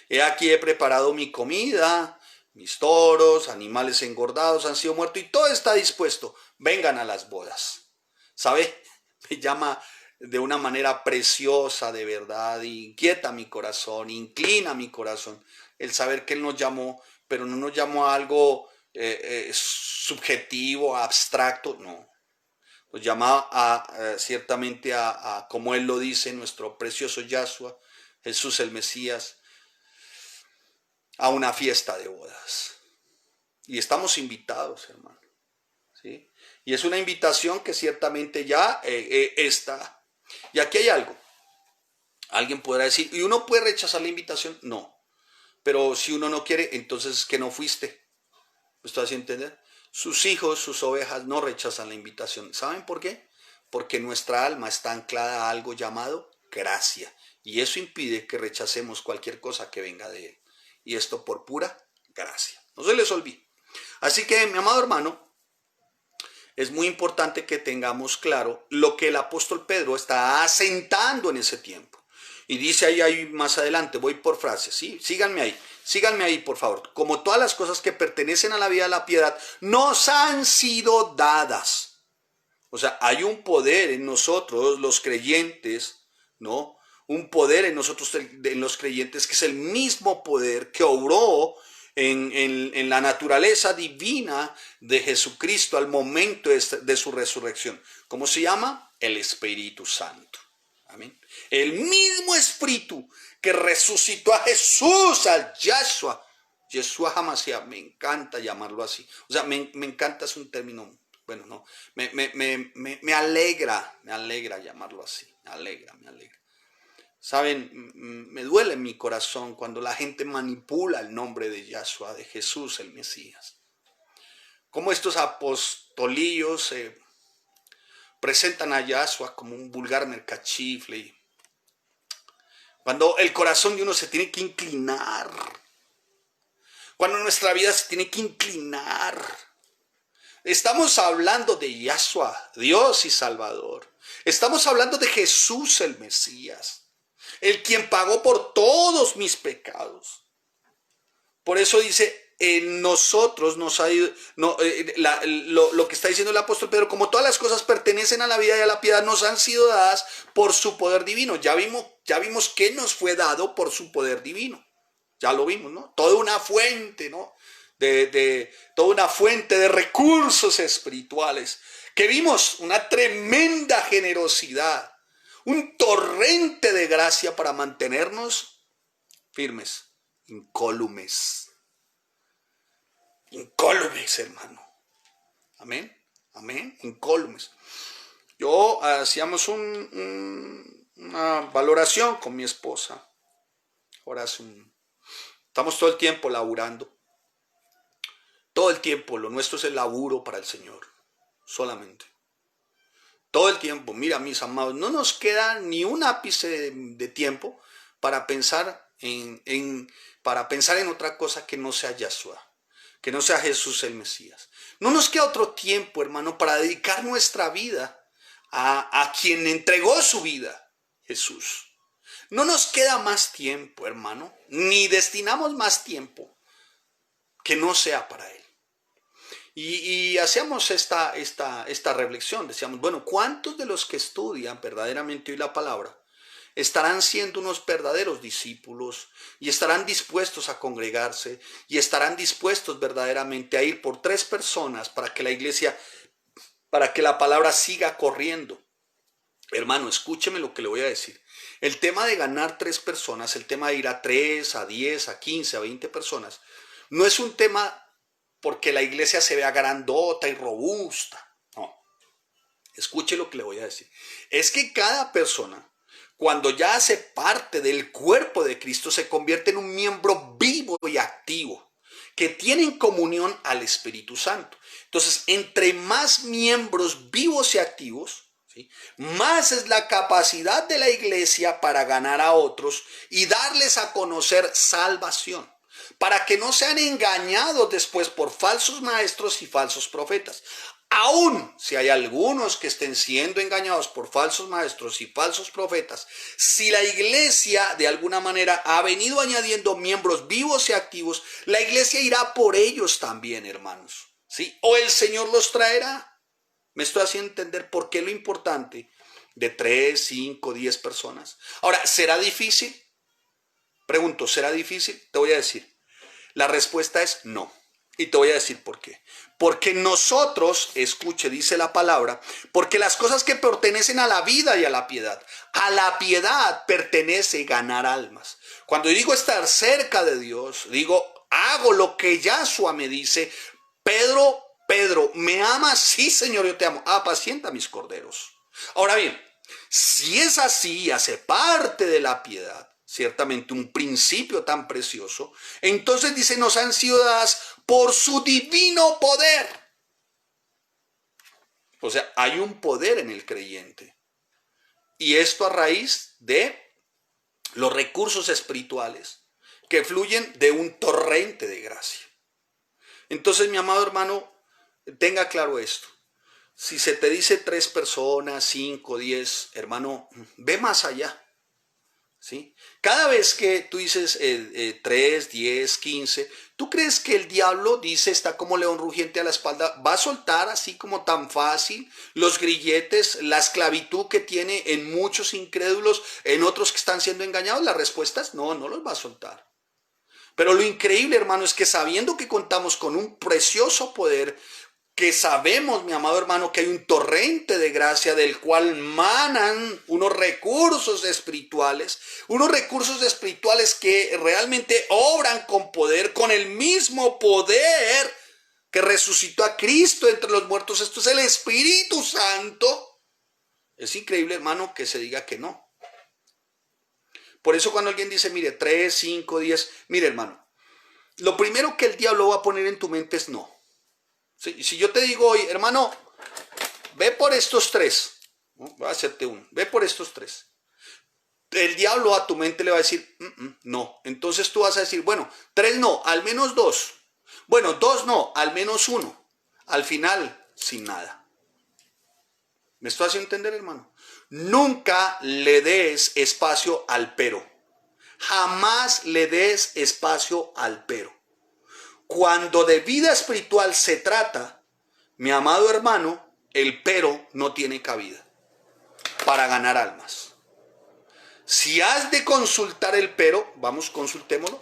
He aquí he preparado mi comida, mis toros, animales engordados han sido muertos y todo está dispuesto. Vengan a las bodas. ¿Sabe? Me llama de una manera preciosa, de verdad, inquieta mi corazón, inclina mi corazón. El saber que Él nos llamó, pero no nos llamó a algo subjetivo, abstracto, no. Nos llama ciertamente a, como Él lo dice, nuestro precioso Yahshua, Jesús el Mesías, a una fiesta de bodas. Y estamos invitados, hermano. ¿Sí? Y es una invitación que ciertamente ya está. Y aquí hay algo. Alguien podrá decir, ¿y uno puede rechazar la invitación? No. Pero si uno no quiere, entonces es que no fuiste. ¿Me estás haciendo entender? Sus hijos, sus ovejas no rechazan la invitación. ¿Saben por qué? Porque nuestra alma está anclada a algo llamado gracia. Y eso impide que rechacemos cualquier cosa que venga de Él. Y esto por pura gracia. No se les olvide. Así que, mi amado hermano, es muy importante que tengamos claro lo que el apóstol Pedro está asentando en ese tiempo. Y dice ahí más adelante, voy por frases, ¿sí? Síganme ahí, por favor. Como todas las cosas que pertenecen a la vida de la piedad, nos han sido dadas. O sea, hay un poder en nosotros, los creyentes, ¿no? Un poder en nosotros, en los creyentes, que es el mismo poder que obró en la naturaleza divina de Jesucristo al momento de su resurrección. ¿Cómo se llama? El Espíritu Santo. Amén. El mismo Espíritu que resucitó a Jesús, al Yahshua, Yeshua HaMashiach, me encanta llamarlo así. O sea, me encanta, es un término, bueno, no, me alegra llamarlo así, me alegra. Saben, me duele en mi corazón cuando la gente manipula el nombre de Yahshua, de Jesús el Mesías. Como estos apostolillos presentan a Yahshua como un vulgar mercachifle. Cuando el corazón de uno se tiene que inclinar. Cuando nuestra vida se tiene que inclinar. Estamos hablando de Yahshua, Dios y Salvador. Estamos hablando de Jesús el Mesías. El quien pagó por todos mis pecados. Por eso dice, en nosotros nos ha ido, lo que está diciendo el apóstol Pedro, como todas las cosas pertenecen a la vida y a la piedad, nos han sido dadas por su poder divino. Ya vimos que nos fue dado por su poder divino. Ya lo vimos, ¿no? Toda una fuente, ¿no? Toda una fuente de recursos espirituales. Que vimos una tremenda generosidad. Un torrente de gracia para mantenernos firmes, incólumes. Incólumes, hermano. Amén, amén, incólumes. Yo hacíamos una valoración con mi esposa. Ahora estamos todo el tiempo laburando. Todo el tiempo, lo nuestro es el laburo para el Señor, solamente. Todo el tiempo, mira mis amados, no nos queda ni un ápice de tiempo para pensar en otra cosa que no sea Yahshua, que no sea Jesús el Mesías. No nos queda otro tiempo, hermano, para dedicar nuestra vida a quien entregó su vida, Jesús. No nos queda más tiempo, hermano, ni destinamos más tiempo que no sea para Él. Y hacíamos esta reflexión, decíamos, bueno, ¿cuántos de los que estudian verdaderamente hoy la palabra estarán siendo unos verdaderos discípulos y estarán dispuestos a congregarse y estarán dispuestos verdaderamente a ir por 3 personas para que la iglesia, para que la palabra siga corriendo? Hermano, escúcheme lo que le voy a decir. El tema de ganar 3 personas, el tema de ir a 3, a 10, a 15, a 20 personas, no es un tema porque la iglesia se vea grandota y robusta. No. Escuche lo que le voy a decir. Es que cada persona, cuando ya hace parte del cuerpo de Cristo, se convierte en un miembro vivo y activo, que tiene en comunión al Espíritu Santo. Entonces, entre más miembros vivos y activos, ¿sí?, más es la capacidad de la iglesia para ganar a otros y darles a conocer salvación, para que no sean engañados después por falsos maestros y falsos profetas. Aún si hay algunos que estén siendo engañados por falsos maestros y falsos profetas, si la iglesia de alguna manera ha venido añadiendo miembros vivos y activos, la iglesia irá por ellos también, hermanos, ¿sí? O el Señor los traerá. Me estoy haciendo entender por qué lo importante de 3, 5, 10 personas. Ahora, ¿será difícil? Pregunto, ¿será difícil? Te voy a decir. La respuesta es no. Y te voy a decir por qué. Porque nosotros, escuche, dice la palabra, porque las cosas que pertenecen a la vida y a la piedad pertenece ganar almas. Cuando digo estar cerca de Dios, digo, hago lo que Yahshua me dice. Pedro, ¿me amas? Sí, Señor, yo te amo. Apacienta mis corderos. Ahora bien, si es así, hace parte de la piedad, ciertamente un principio tan precioso, entonces dice, nos han sido dadas por su divino poder. O sea, hay un poder en el creyente. Y esto a raíz de los recursos espirituales que fluyen de un torrente de gracia. Entonces, mi amado hermano, tenga claro esto. Si se te dice 3 personas, 5, 10, hermano, ve más allá. ¿Sí? Cada vez que tú dices 3, 10, 15, ¿tú crees que el diablo dice, está como león rugiente a la espalda, va a soltar así como tan fácil los grilletes, la esclavitud que tiene en muchos incrédulos, en otros que están siendo engañados? La respuesta es no, no los va a soltar. Pero lo increíble, hermano, es que sabiendo que contamos con un precioso poder que sabemos, mi amado hermano, que hay un torrente de gracia del cual manan unos recursos espirituales que realmente obran con poder, con el mismo poder que resucitó a Cristo entre los muertos. Esto es el Espíritu Santo. Es increíble, hermano, que se diga que no. Por eso cuando alguien dice, mire, 3, 5, 10, mire, hermano, lo primero que el diablo va a poner en tu mente es no. Si yo te digo hoy, hermano, ve por estos 3, ¿no? Voy a hacerte uno, ve por estos 3. El diablo a tu mente le va a decir, no. Entonces tú vas a decir, bueno, 3 no, al menos 2. Bueno, 2 no, al menos 1. Al final, sin nada. ¿Me estoy haciendo entender, hermano? Nunca le des espacio al pero. Jamás le des espacio al pero. Cuando de vida espiritual se trata, mi amado hermano, el pero no tiene cabida para ganar almas. Si has de consultar el pero, vamos, consultémoslo.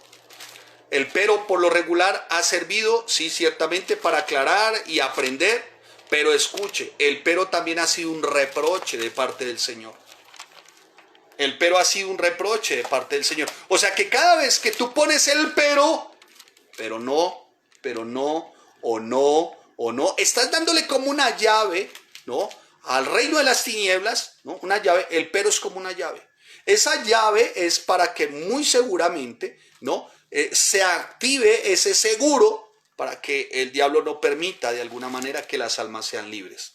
El pero por lo regular ha servido, sí, ciertamente para aclarar y aprender, pero escuche, el pero también ha sido un reproche de parte del Señor. El pero ha sido un reproche de parte del Señor. O sea que cada vez que tú pones el pero no, o no, estás dándole como una llave, ¿no? Al reino de las tinieblas, ¿no? Una llave, el pero es como una llave. Esa llave es para que muy seguramente, ¿no? Se active ese seguro para que el diablo no permita de alguna manera que las almas sean libres.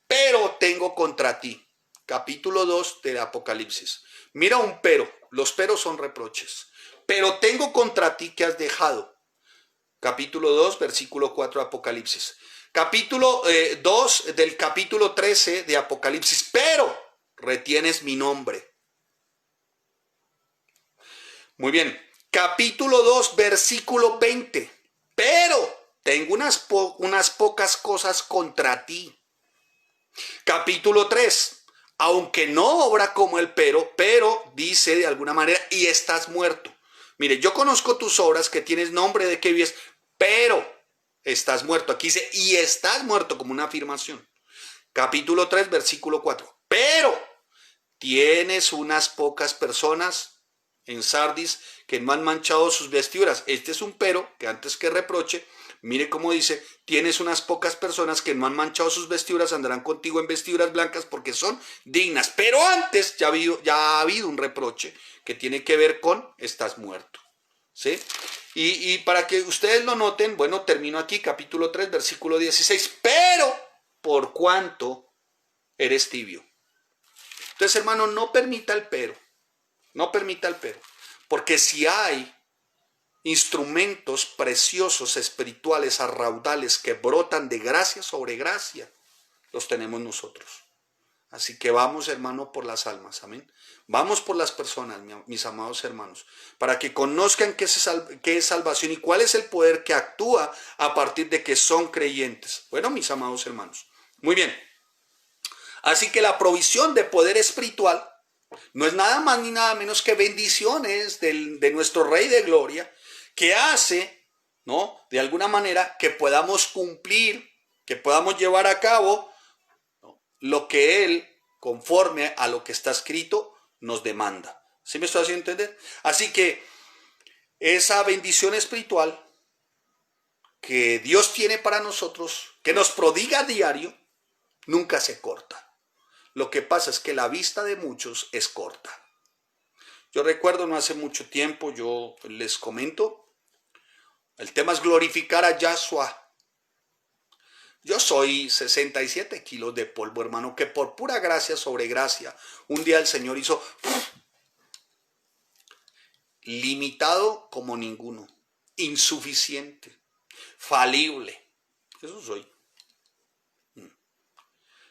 Pero tengo contra ti, capítulo 2 del Apocalipsis. Mira un pero, los peros son reproches. Pero tengo contra ti que has dejado. Capítulo 2, versículo 4 de Apocalipsis. Capítulo 2 del capítulo 13 de Apocalipsis. Pero retienes mi nombre. Muy bien. Capítulo 2, versículo 20. Pero tengo unas pocas cosas contra ti. Capítulo 3. Aunque no obra como el pero dice de alguna manera, y estás muerto. Mire, yo conozco tus obras, que tienes nombre de que vives, pero estás muerto. Aquí dice, y estás muerto, como una afirmación. Capítulo 3, versículo 4. Pero tienes unas pocas personas en Sardis que no han manchado sus vestiduras. Este es un pero que antes que reproche, mire cómo dice, tienes unas pocas personas que no han manchado sus vestiduras, andarán contigo en vestiduras blancas porque son dignas. Pero antes ya ha habido un reproche que tiene que ver con estás muerto. ¿Sí? Y para que ustedes lo noten, bueno, termino aquí, capítulo 3, versículo 16. Pero por cuanto eres tibio. Entonces, hermano, no permita el pero. No permita el pero. Porque si hay instrumentos preciosos, espirituales, a raudales que brotan de gracia sobre gracia, los tenemos nosotros. Así que vamos, hermano, por las almas, amén. Vamos por las personas, mis amados hermanos, para que conozcan qué es salvación y cuál es el poder que actúa a partir de que son creyentes. Bueno, mis amados hermanos, muy bien. Así que la provisión de poder espiritual no es nada más ni nada menos que bendiciones de nuestro Rey de Gloria, que hace, ¿no?, de alguna manera que podamos cumplir, que podamos llevar a cabo, ¿no?, lo que Él, conforme a lo que está escrito, nos demanda. ¿Sí me estoy haciendo entender? Así que esa bendición espiritual que Dios tiene para nosotros, que nos prodiga a diario, nunca se corta. Lo que pasa es que la vista de muchos es corta. Yo recuerdo no hace mucho tiempo, yo les comento, el tema es glorificar a Yahshua. Yo soy 67 kilos de polvo, hermano, que por pura gracia sobre gracia, un día el Señor hizo limitado como ninguno, insuficiente, falible. Eso soy.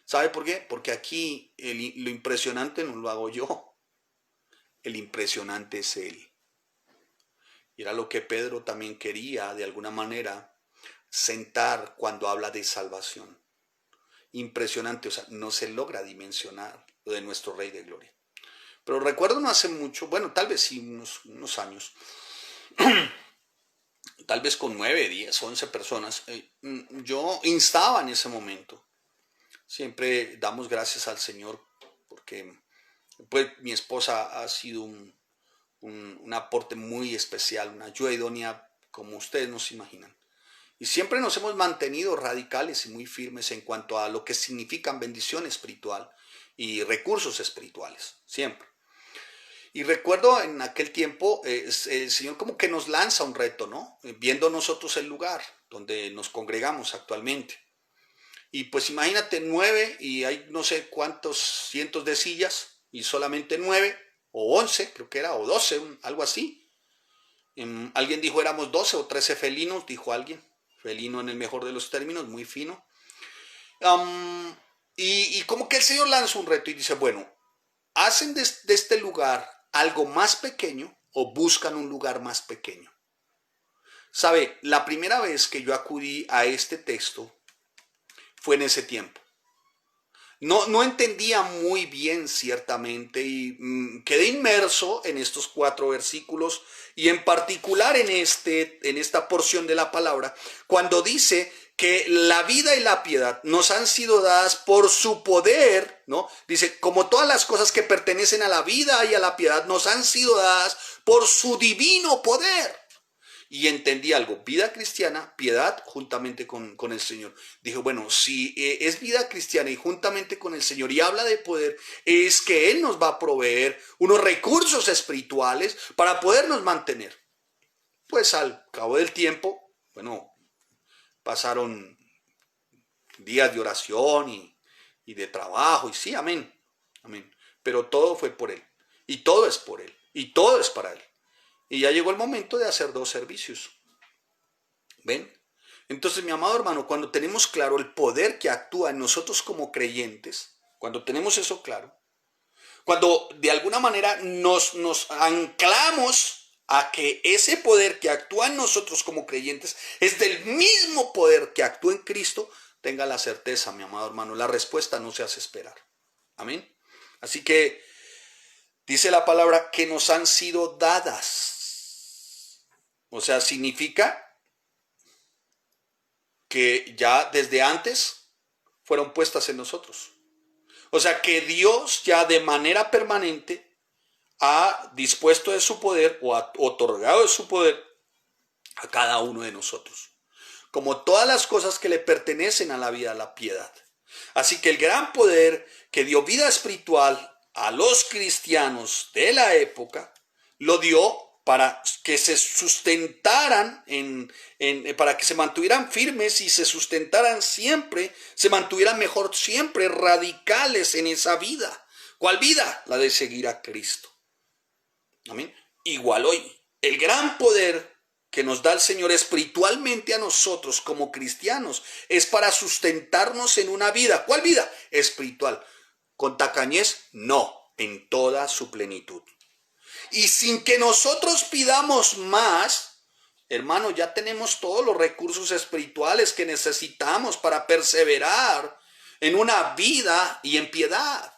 ¿Sabe por qué? Porque aquí lo impresionante no lo hago yo. El impresionante es Él. Y era lo que Pedro también quería, de alguna manera, sentar cuando habla de salvación. Impresionante, o sea, no se logra dimensionar lo de nuestro Rey de Gloria. Pero recuerdo no hace mucho, bueno, tal vez sí, unos años, tal vez con 9, 10, 11 personas, yo instaba en ese momento. Siempre damos gracias al Señor porque pues mi esposa ha sido un aporte muy especial, una ayuda idónea como ustedes no se imaginan. Y siempre nos hemos mantenido radicales y muy firmes en cuanto a lo que significan bendición espiritual y recursos espirituales, siempre. Y recuerdo en aquel tiempo, el Señor como que nos lanza un reto, ¿no? Viendo nosotros el lugar donde nos congregamos actualmente. Y pues imagínate 9 y hay no sé cuántos cientos de sillas y solamente 9 o 11, creo que era, o 12, algo así. Alguien dijo éramos 12 o 13 felinos, dijo alguien. Felino en el mejor de los términos, muy fino. Um, y como que el Señor lanza un reto y dice, bueno, ¿hacen de este lugar algo más pequeño o buscan un lugar más pequeño? Sabe, la primera vez que yo acudí a este texto fue en ese tiempo. No entendía muy bien ciertamente y quedé inmerso en estos 4 versículos y en particular en esta porción de la palabra, cuando dice que la vida y la piedad nos han sido dadas por su poder, ¿no? Dice, como todas las cosas que pertenecen a la vida y a la piedad nos han sido dadas por su divino poder. Y entendí algo, vida cristiana, piedad juntamente con el Señor. Dije, bueno, si es vida cristiana y juntamente con el Señor y habla de poder, es que Él nos va a proveer unos recursos espirituales para podernos mantener. Pues al cabo del tiempo, bueno, pasaron días de oración y de trabajo, y sí, amén, amén. Pero todo fue por Él, y todo es por Él, y todo es para Él. Y ya llegó el momento de hacer 2 servicios. ¿Ven? Entonces, mi amado hermano, cuando tenemos claro el poder que actúa en nosotros como creyentes, cuando tenemos eso claro, cuando de alguna manera nos anclamos a que ese poder que actúa en nosotros como creyentes es del mismo poder que actúa en Cristo, tenga la certeza, mi amado hermano, la respuesta no se hace esperar. Amén. Así que dice la palabra que nos han sido dadas. O sea, significa que ya desde antes fueron puestas en nosotros. O sea que Dios ya de manera permanente ha dispuesto de su poder o ha otorgado de su poder a cada uno de nosotros. Como todas las cosas que le pertenecen a la vida, a la piedad. Así que el gran poder que dio vida espiritual a los cristianos de la época, lo dio para que se sustentaran para que se mantuvieran firmes y se sustentaran siempre, se mantuvieran mejor siempre radicales en esa vida. ¿Cuál vida? La de seguir a Cristo. Amén. Igual hoy, el gran poder que nos da el Señor espiritualmente a nosotros como cristianos es para sustentarnos en una vida. ¿Cuál vida? Espiritual. ¿Con tacañez? No, en toda su plenitud. Y sin que nosotros pidamos más, hermano, ya tenemos todos los recursos espirituales que necesitamos para perseverar en una vida y en piedad.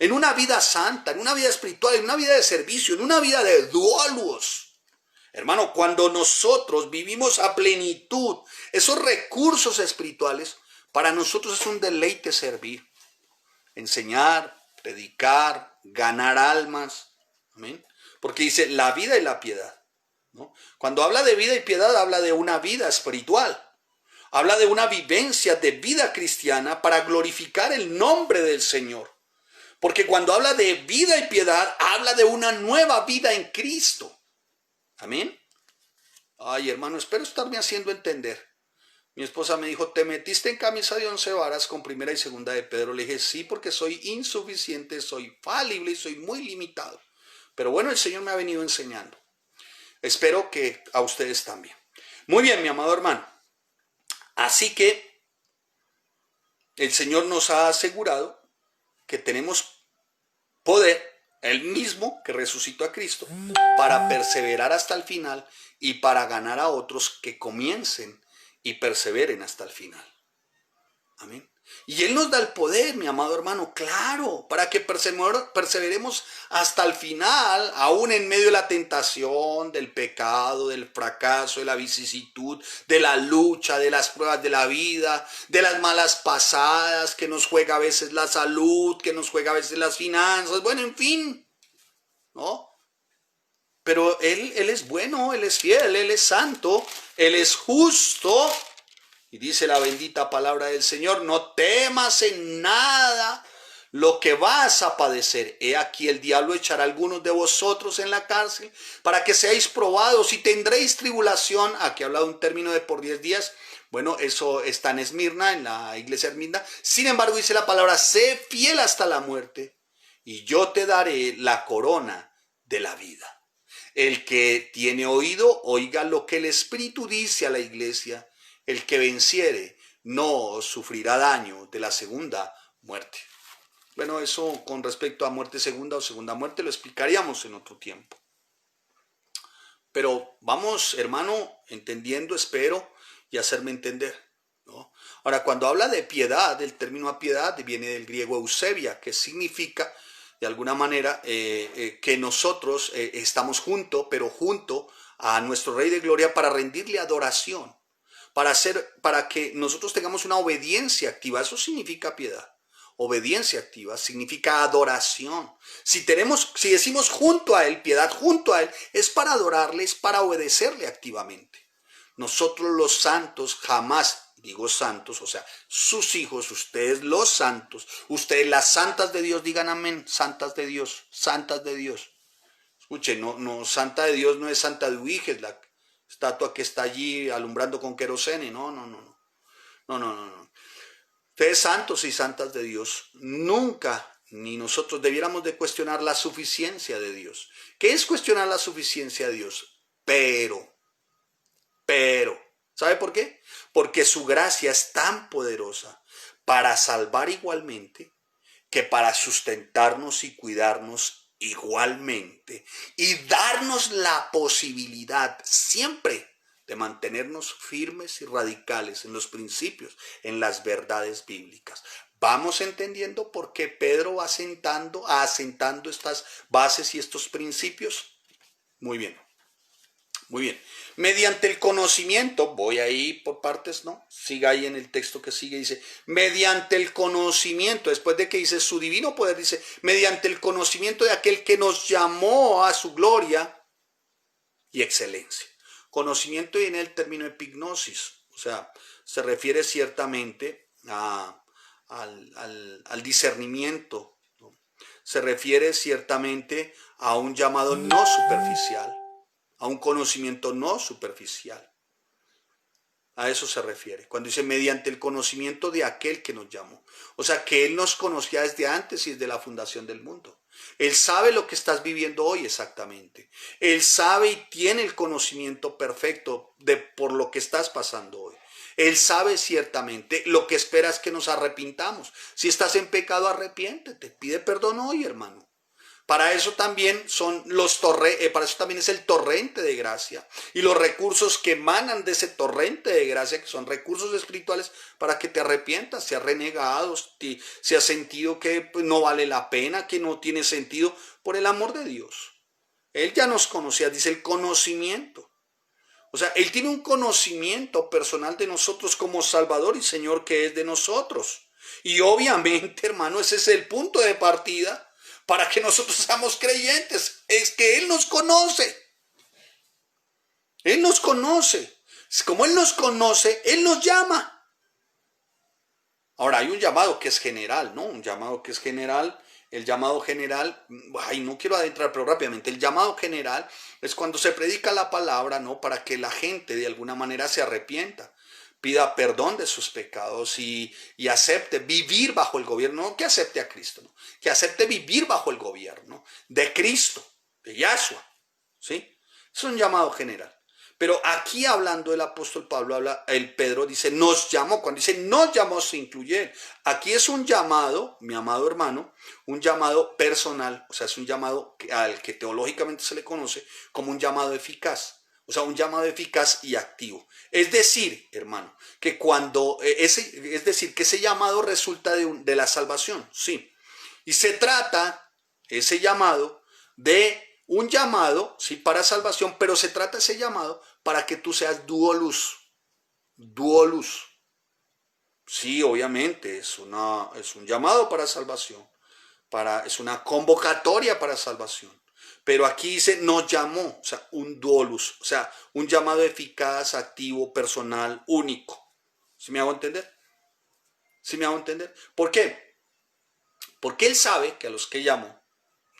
En una vida santa, en una vida espiritual, en una vida de servicio, en una vida de dualos. Hermano, cuando nosotros vivimos a plenitud esos recursos espirituales, para nosotros es un deleite servir, enseñar, predicar, ganar almas. Amén. Porque dice la vida y la piedad, ¿no? Cuando habla de vida y piedad, habla de una vida espiritual. Habla de una vivencia de vida cristiana para glorificar el nombre del Señor. Porque cuando habla de vida y piedad, habla de una nueva vida en Cristo. Amén. Ay, hermano, espero estarme haciendo entender. Mi esposa me dijo, ¿te metiste en camisa de 11 varas con primera y segunda de Pedro? Le dije, sí, porque soy insuficiente, soy falible y soy muy limitado. Pero bueno, el Señor me ha venido enseñando. Espero que a ustedes también. Muy bien, mi amado hermano. Así que el Señor nos ha asegurado que tenemos poder, el mismo que resucitó a Cristo, para perseverar hasta el final y para ganar a otros que comiencen y perseveren hasta el final. Amén. Y Él nos da el poder, mi amado hermano, claro, para que perseveremos hasta el final, aún en medio de la tentación, del pecado, del fracaso, de la vicisitud, de la lucha, de las pruebas de la vida, de las malas pasadas, que nos juega a veces la salud, que nos juega a veces las finanzas, bueno, en fin, ¿no? Pero Él es bueno, Él es fiel, Él es santo, Él es justo. Y dice la bendita palabra del Señor, no temas en nada lo que vas a padecer. He aquí el diablo echará a algunos de vosotros en la cárcel para que seáis probados y tendréis tribulación. Aquí habla de un término de por 10 días. Bueno, eso está en Esmirna, en la iglesia de Esmirna. Sin embargo, dice la palabra, sé fiel hasta la muerte y yo te daré la corona de la vida. El que tiene oído, oiga lo que el Espíritu dice a la iglesia. El que venciere no sufrirá daño de la segunda muerte. Bueno, eso con respecto a muerte segunda o segunda muerte lo explicaríamos en otro tiempo. Pero vamos, hermano, entendiendo, espero, y hacerme entender, ¿no? Ahora, cuando habla de piedad, el término piedad viene del griego eusebia, que significa, de alguna manera, que nosotros estamos pero junto a nuestro Rey de Gloria para rendirle adoración, para que nosotros tengamos una obediencia activa. Eso significa piedad. Obediencia activa significa adoración. Si decimos junto a Él, piedad junto a Él, es para adorarle, es para obedecerle activamente. Nosotros los santos jamás, digo santos, o sea, sus hijos, ustedes los santos, ustedes las santas de Dios, digan amén, santas de Dios, santas de Dios. Escuchen, no, santa de Dios no es Santa Eduviges, la estatua que está allí alumbrando con querosene, no. Ustedes santos y santas de Dios, nunca ni nosotros debiéramos de cuestionar la suficiencia de Dios. ¿Qué es cuestionar la suficiencia de Dios? Pero, ¿sabe por qué? Porque su gracia es tan poderosa para salvar igualmente que para sustentarnos y cuidarnos igualmente y darnos la posibilidad siempre de mantenernos firmes y radicales en los principios, en las verdades bíblicas. ¿Vamos entendiendo por qué Pedro va asentando estas bases y estos principios? Muy bien. Muy bien. Mediante el conocimiento, voy ahí por partes, ¿no? Siga ahí en el texto que sigue, dice, mediante el conocimiento, después de que dice su divino poder, dice, mediante el conocimiento de aquel que nos llamó a su gloria y excelencia. Conocimiento viene el término epignosis, o sea, se refiere ciertamente al discernimiento, ¿no? Se refiere ciertamente a un llamado no superficial, a un conocimiento no superficial. A eso se refiere. Cuando dice mediante el conocimiento de aquel que nos llamó. O sea, que Él nos conocía desde antes y desde la fundación del mundo. Él sabe lo que estás viviendo hoy exactamente. Él sabe y tiene el conocimiento perfecto por lo que estás pasando hoy. Él sabe ciertamente lo que esperas que nos arrepintamos. Si estás en pecado, arrepiéntete. Pide perdón hoy, hermano. Para eso también para eso también es el torrente de gracia y los recursos que emanan de ese torrente de gracia, que son recursos espirituales, para que te arrepientas, si has renegado, si has sentido que no vale la pena, que no tiene sentido, por el amor de Dios. Él ya nos conocía, dice el conocimiento. O sea, Él tiene un conocimiento personal de nosotros como Salvador y Señor que es de nosotros. Y obviamente, hermano, ese es el punto de partida para que nosotros seamos creyentes, es que Él nos conoce. Él nos conoce. Como Él nos conoce, Él nos llama. Ahora, hay un llamado que es general, ¿no? Un llamado que es general. El llamado general, no quiero adentrar, pero rápidamente, el llamado general es cuando se predica la palabra, ¿no? Para que la gente de alguna manera se arrepienta, pida perdón de sus pecados y acepte vivir bajo el gobierno, no que acepte a Cristo, ¿no? Que acepte vivir bajo el gobierno de Cristo, de Yahshua, ¿sí? Es un llamado general. Pero aquí hablando el apóstol Pablo, el Pedro dice, nos llamó. Cuando dice nos llamó se incluye él. Aquí es un llamado, mi amado hermano, un llamado personal, o sea, es un llamado al que teológicamente se le conoce como un llamado eficaz. O sea, un llamado eficaz y activo. Es decir, hermano, que que ese llamado resulta de la salvación, sí. Y se trata, ese llamado, de un llamado, sí, para salvación, pero se trata ese llamado para que tú seas duolus. Duolus. Sí, obviamente, es un llamado para salvación. Es una convocatoria para salvación. Pero aquí dice, nos llamó, o sea, un duolus, o sea, un llamado eficaz, activo, personal, único. ¿Sí me hago entender? ¿Sí me hago entender? ¿Por qué? Porque Él sabe que a los que llamó,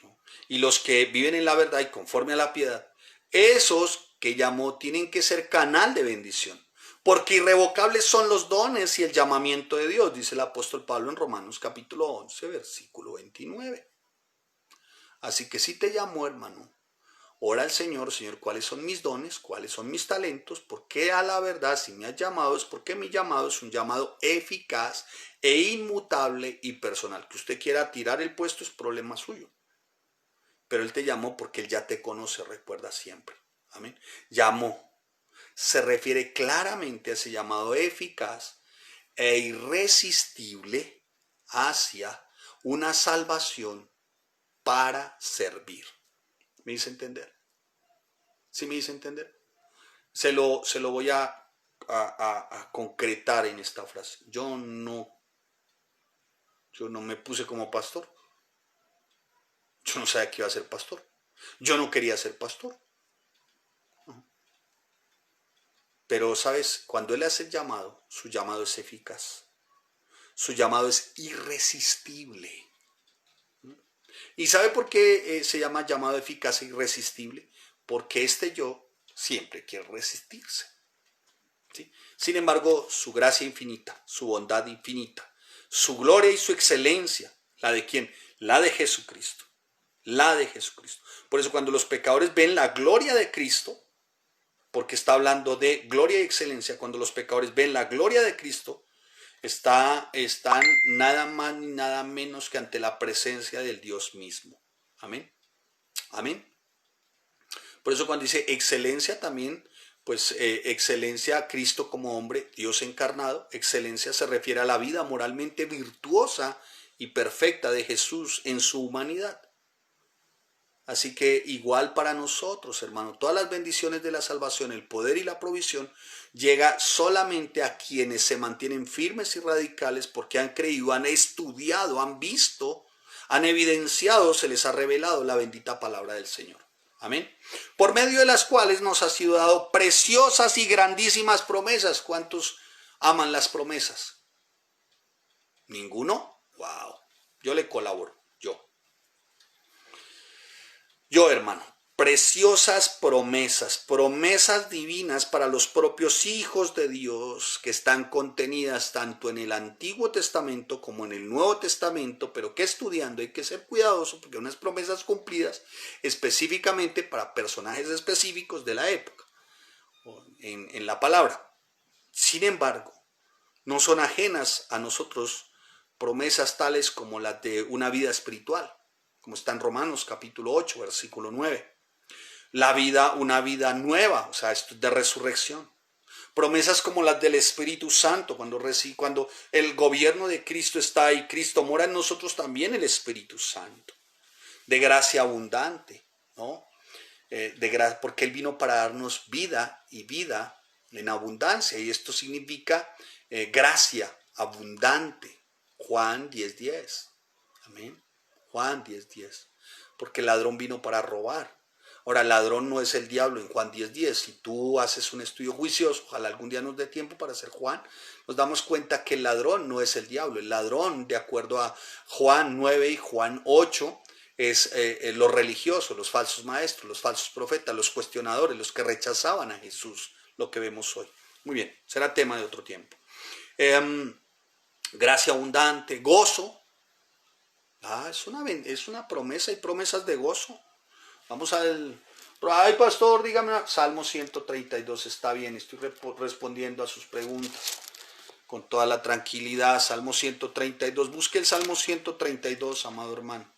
¿no? Y los que viven en la verdad y conforme a la piedad, esos que llamó tienen que ser canal de bendición. Porque irrevocables son los dones y el llamamiento de Dios, dice el apóstol Pablo en Romanos capítulo 11, versículo 29. Así que si te llamó, hermano, ora al Señor, Señor, ¿cuáles son mis dones? ¿Cuáles son mis talentos? Porque a la verdad, si me has llamado, es porque mi llamado es un llamado eficaz e inmutable y personal. Que usted quiera tirar el puesto es problema suyo. Pero Él te llamó porque Él ya te conoce, recuerda siempre. Amén. Llamó. Se refiere claramente a ese llamado eficaz e irresistible hacia una salvación para servir. ¿Me hice entender? ¿Sí me hice entender? Se lo voy a concretar en esta frase. Yo no me puse como pastor. Yo no sabía que iba a ser pastor. Yo no quería ser pastor. Pero, ¿sabes? Cuando Él hace el llamado, su llamado es eficaz. Su llamado es irresistible. ¿Y sabe por qué se llama llamado eficaz e irresistible? Porque este yo siempre quiere resistirse. ¿Sí? Sin embargo, su gracia infinita, su bondad infinita, su gloria y su excelencia, ¿la de quién? La de Jesucristo. La de Jesucristo. Por eso cuando los pecadores ven la gloria de Cristo, porque está hablando de gloria y excelencia, cuando los pecadores ven la gloria de Cristo, están nada más ni nada menos que ante la presencia del Dios mismo. Amén. Amén. Por eso cuando dice excelencia también, pues excelencia, Cristo como hombre, Dios encarnado, excelencia se refiere a la vida moralmente virtuosa y perfecta de Jesús en su humanidad. Así que igual para nosotros, hermano, todas las bendiciones de la salvación, el poder y la provisión, llega solamente a quienes se mantienen firmes y radicales porque han creído, han estudiado, han visto, han evidenciado, se les ha revelado la bendita palabra del Señor. Amén. Por medio de las cuales nos ha sido dado preciosas y grandísimas promesas. ¿Cuántos aman las promesas? ¿Ninguno? Wow. Yo le colaboro. Yo, hermano, preciosas promesas, promesas divinas para los propios hijos de Dios que están contenidas tanto en el Antiguo Testamento como en el Nuevo Testamento, pero que estudiando hay que ser cuidadoso porque unas promesas cumplidas específicamente para personajes específicos de la época, en la palabra. Sin embargo, no son ajenas a nosotros promesas tales como las de una vida espiritual, como está en Romanos capítulo 8, versículo 9. Una vida nueva, o sea, esto de resurrección. Promesas como las del Espíritu Santo, cuando el gobierno de Cristo está ahí, Cristo mora en nosotros también el Espíritu Santo. De gracia abundante, ¿no? Porque Él vino para darnos vida y vida en abundancia, y esto significa gracia abundante. Juan 10:10. Amén. Juan 10:10. Porque el ladrón vino para robar. Ahora, el ladrón no es el diablo en Juan 10:10. Si tú haces un estudio juicioso, ojalá algún día nos dé tiempo para hacer Juan, nos damos cuenta que el ladrón no es el diablo. El ladrón, de acuerdo a Juan 9 y Juan 8, es los religiosos, los falsos maestros, los falsos profetas, los cuestionadores, los que rechazaban a Jesús, lo que vemos hoy. Muy bien, será tema de otro tiempo. Gracia abundante, gozo. Es una promesa, hay promesas de gozo. Vamos al... Ay, pastor, dígame, Salmo 132, está bien, estoy respondiendo a sus preguntas con toda la tranquilidad. Salmo 132, busque el Salmo 132, amado hermano.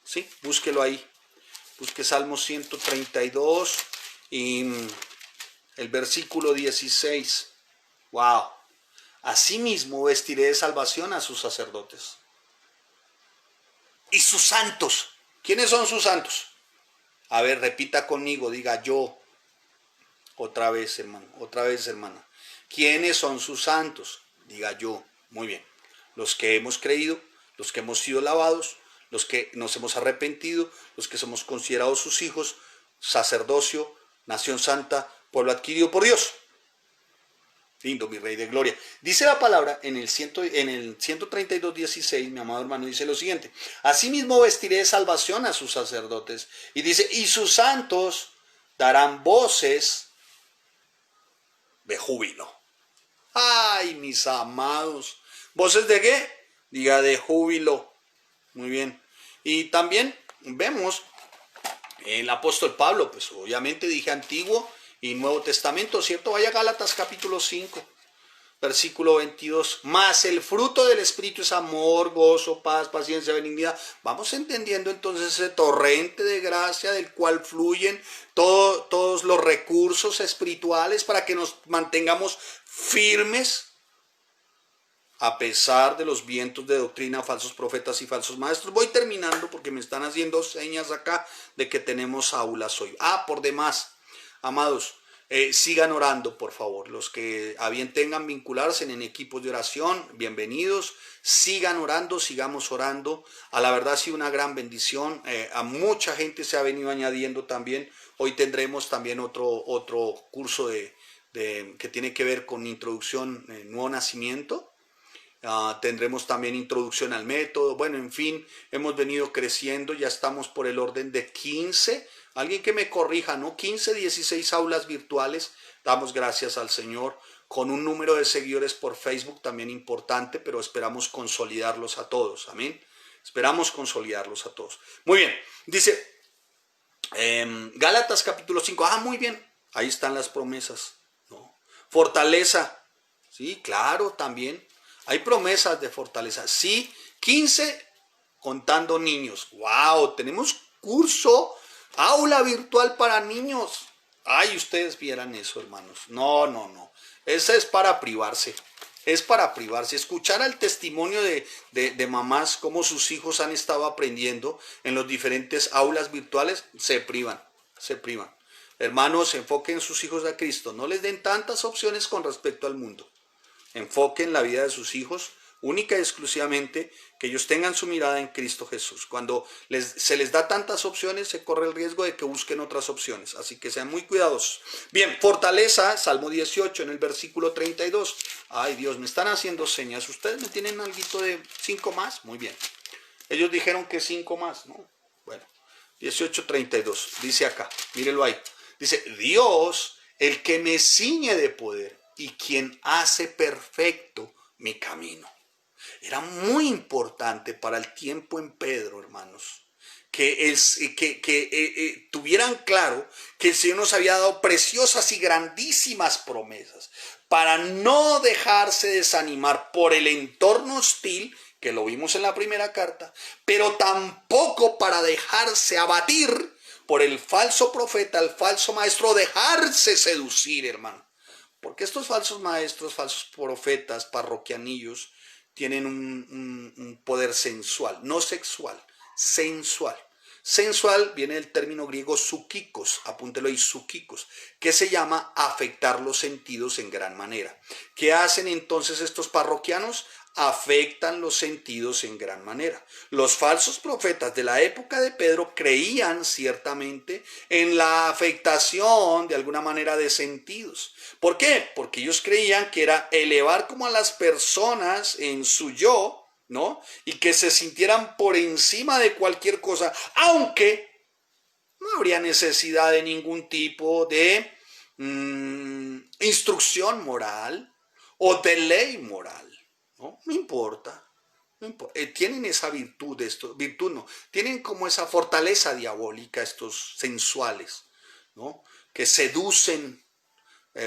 Sí, búsquelo ahí. Busque Salmo 132 y el versículo 16. Wow. Asimismo vestiré de salvación a sus sacerdotes y sus santos. ¿Quiénes son sus santos? A ver, repita conmigo, diga yo. Otra vez, hermano, otra vez, hermana. ¿Quiénes son sus santos? Diga yo. Muy bien. Los que hemos creído, los que hemos sido lavados, los que nos hemos arrepentido, los que somos considerados sus hijos, sacerdocio, nación santa, pueblo adquirido por Dios. Lindo, mi Rey de Gloria. Dice la palabra en el 132:16, mi amado hermano, dice lo siguiente: asimismo vestiré de salvación a sus sacerdotes. Y dice, y sus santos darán voces de júbilo. Ay, mis amados. ¿Voces de qué? Diga, de júbilo. Muy bien. Y también vemos el apóstol Pablo, pues obviamente dije Antiguo y Nuevo Testamento, ¿cierto? Vaya a Gálatas capítulo 5, versículo 22. Más el fruto del Espíritu es amor, gozo, paz, paciencia, benignidad. Vamos entendiendo entonces ese torrente de gracia del cual fluyen todos los recursos espirituales para que nos mantengamos firmes a pesar de los vientos de doctrina, falsos profetas y falsos maestros. Voy terminando porque me están haciendo señas acá de que tenemos aulas hoy. Por demás, amados, sigan orando, por favor. Los que a bien tengan vincularse en equipos de oración, bienvenidos. Sigan orando, sigamos orando. A la verdad ha sido una gran bendición. A mucha gente se ha venido añadiendo también. Hoy tendremos también otro curso que tiene que ver con introducción, nuevo nacimiento. Tendremos también introducción al método. Bueno, en fin, hemos venido creciendo. Ya estamos por el orden de 15. Alguien que me corrija, ¿no? 15, 16 aulas virtuales. Damos gracias al Señor. Con un número de seguidores por Facebook también importante, pero esperamos consolidarlos a todos. Amén. Esperamos consolidarlos a todos. Muy bien. Dice Gálatas capítulo 5. Muy bien. Ahí están las promesas, ¿no? Fortaleza. Sí, claro, también. Hay promesas de fortaleza. Sí, 15 contando niños. ¡Wow! Tenemos curso, aula virtual para niños. Ay, ustedes vieran eso, hermanos. No. Esa es para privarse. Es para privarse. Escuchar el testimonio de mamás, cómo sus hijos han estado aprendiendo en los diferentes aulas virtuales, se privan. Hermanos, enfoquen sus hijos a Cristo. No les den tantas opciones con respecto al mundo. Enfoquen la vida de sus hijos única y exclusivamente, que ellos tengan su mirada en Cristo Jesús. Cuando se les da tantas opciones, se corre el riesgo de que busquen otras opciones. Así que sean muy cuidadosos. Bien, fortaleza, Salmo 18, en el versículo 32. Ay, Dios, me están haciendo señas. ¿Ustedes me tienen algo de 5 más? Muy bien. Ellos dijeron que 5 más, ¿no? Bueno, 18:32. Dice acá, mírenlo ahí. Dice, Dios, el que me ciñe de poder y quien hace perfecto mi camino. Era muy importante para el tiempo en Pedro, hermanos, que tuvieran claro que el Señor nos había dado preciosas y grandísimas promesas para no dejarse desanimar por el entorno hostil, que lo vimos en la primera carta, pero tampoco para dejarse abatir por el falso profeta, el falso maestro, dejarse seducir, hermano. Porque estos falsos maestros, falsos profetas, parroquianillos, tienen un poder sensual, no sexual, sensual. Sensual viene del término griego psúquicos, apúntelo ahí, psúquicos, que se llama afectar los sentidos en gran manera. ¿Qué hacen entonces estos parroquianos? Afectan los sentidos en gran manera. Los falsos profetas de la época de Pedro creían ciertamente en la afectación de alguna manera de sentidos. ¿Por qué? Porque ellos creían que era elevar como a las personas en su yo, ¿no? Y que se sintieran por encima de cualquier cosa, aunque no habría necesidad de ningún tipo de instrucción moral o de ley moral. No importa. Tienen esa virtud, tienen como esa fortaleza diabólica estos sensuales, ¿no? Que seducen,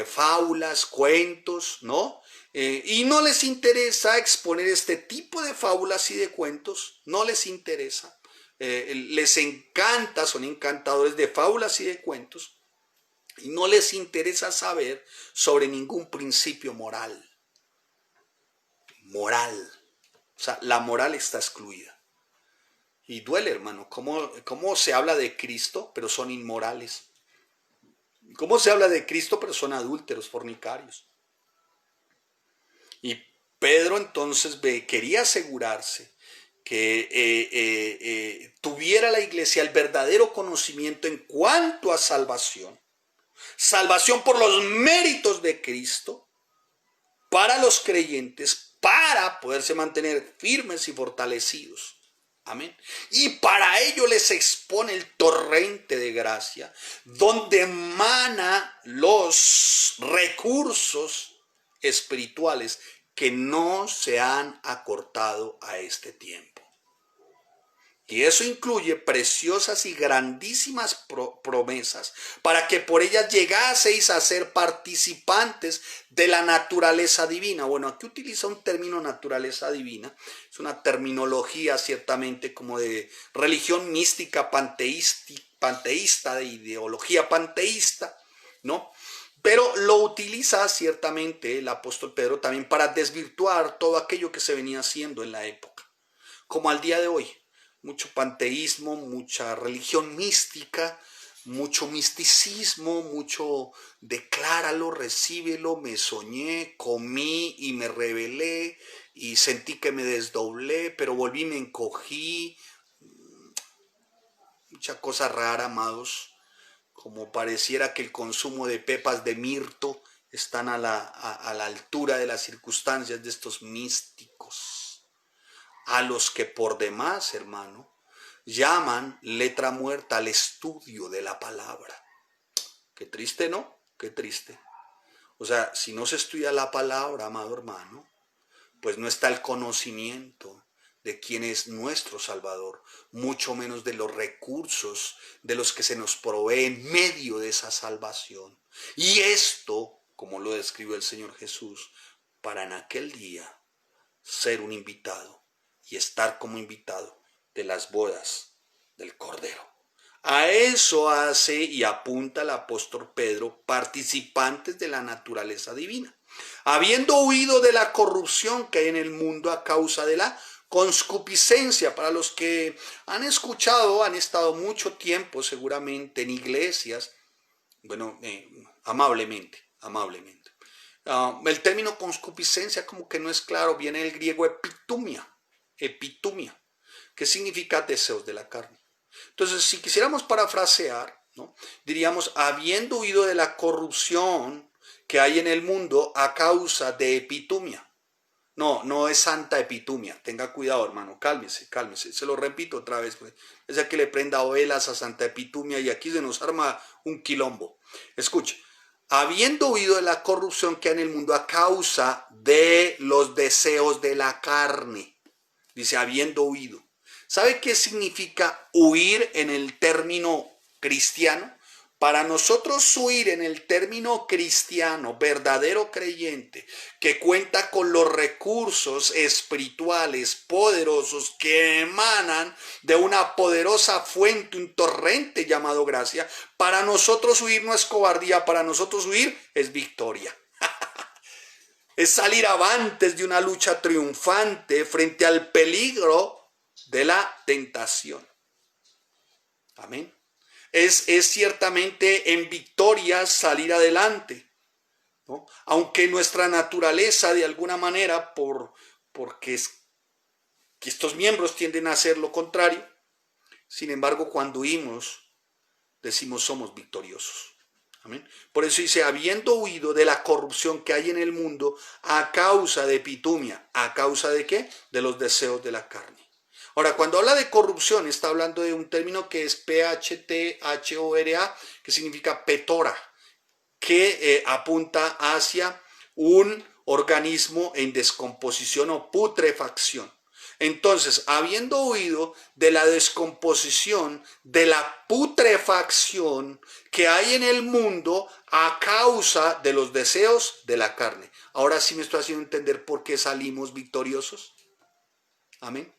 fábulas, cuentos, ¿no? Y no les interesa exponer este tipo de fábulas y de cuentos, no les interesa. Les encanta, son encantadores de fábulas y de cuentos. y no les interesa saber sobre ningún principio moral. Moral. O sea, la moral está excluida. Y duele, hermano, cómo se habla de Cristo, pero son inmorales. ¿Cómo se habla de Cristo, pero son adúlteros, fornicarios? Y Pedro entonces quería asegurarse que tuviera la iglesia el verdadero conocimiento en cuanto a salvación. Salvación por los méritos de Cristo para los creyentes, para poderse mantener firmes y fortalecidos. Amén. Y para ello les expone el torrente de gracia, donde emana los recursos espirituales que no se han acortado a este tiempo. Y eso incluye preciosas y grandísimas promesas para que por ellas llegaseis a ser participantes de la naturaleza divina. Bueno, aquí utiliza un término naturaleza divina. Es una terminología ciertamente como de religión mística panteísta, de ideología panteísta, ¿no? Pero lo utiliza ciertamente el apóstol Pedro también para desvirtuar todo aquello que se venía haciendo en la época, como al día de hoy. Mucho panteísmo, mucha religión mística, mucho misticismo, mucho decláralo, recíbelo, me soñé, comí y me rebelé y sentí que me desdoblé, pero volví y me encogí. Mucha cosa rara, amados, como pareciera que el consumo de pepas de mirto están a la altura de las circunstancias de estos místicos, a los que por demás, hermano, llaman letra muerta al estudio de la palabra. Qué triste, ¿no? Qué triste. O sea, si no se estudia la palabra, amado hermano, pues no está el conocimiento de quién es nuestro Salvador, mucho menos de los recursos de los que se nos provee en medio de esa salvación. Y esto, como lo describió el Señor Jesús, para en aquel día ser un invitado y estar como invitado de las bodas del Cordero. A eso hace y apunta el apóstol Pedro, participantes de la naturaleza divina, habiendo huido de la corrupción que hay en el mundo a causa de la concupiscencia. Para los que han escuchado, han estado mucho tiempo seguramente en iglesias, bueno, amablemente. El término concupiscencia como que no es claro, viene del griego epitumia, que significa deseos de la carne. Entonces, si quisiéramos parafrasear, ¿no?, diríamos, habiendo huido de la corrupción que hay en el mundo a causa de epitumia. No es santa epitumia, tenga cuidado, hermano, cálmese, se lo repito otra vez, pues. Es que le prenda velas a santa epitumia y aquí se nos arma un quilombo. Escuche, habiendo huido de la corrupción que hay en el mundo a causa de los deseos de la carne. Dice, habiendo huido. ¿Sabe qué significa huir en el término cristiano? Para nosotros huir en el término cristiano, verdadero creyente, que cuenta con los recursos espirituales poderosos que emanan de una poderosa fuente, un torrente llamado gracia, para nosotros huir no es cobardía, para nosotros huir es victoria. Es salir avantes de una lucha triunfante frente al peligro de la tentación. Amén. Es ciertamente en victoria salir adelante, ¿no? Aunque nuestra naturaleza de alguna manera, porque que estos miembros tienden a hacer lo contrario, sin embargo cuando huimos, decimos somos victoriosos. Amén. Por eso dice, habiendo huido de la corrupción que hay en el mundo a causa de epitumia. ¿A causa de qué? De los deseos de la carne. Ahora, cuando habla de corrupción, está hablando de un término que es PHTHORA, que significa petora, que apunta hacia un organismo en descomposición o putrefacción. Entonces, habiendo huido de la descomposición, de la putrefacción que hay en el mundo a causa de los deseos de la carne. Ahora sí me estoy haciendo entender por qué salimos victoriosos. Amén.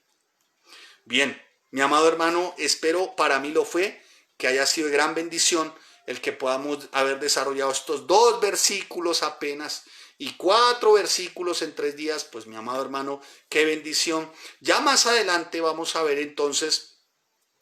Bien, mi amado hermano, espero, para mí lo fue, que haya sido de gran bendición el que podamos haber desarrollado estos 2 versículos apenas y 4 versículos en 3 días, pues mi amado hermano, qué bendición. Ya más adelante vamos a ver entonces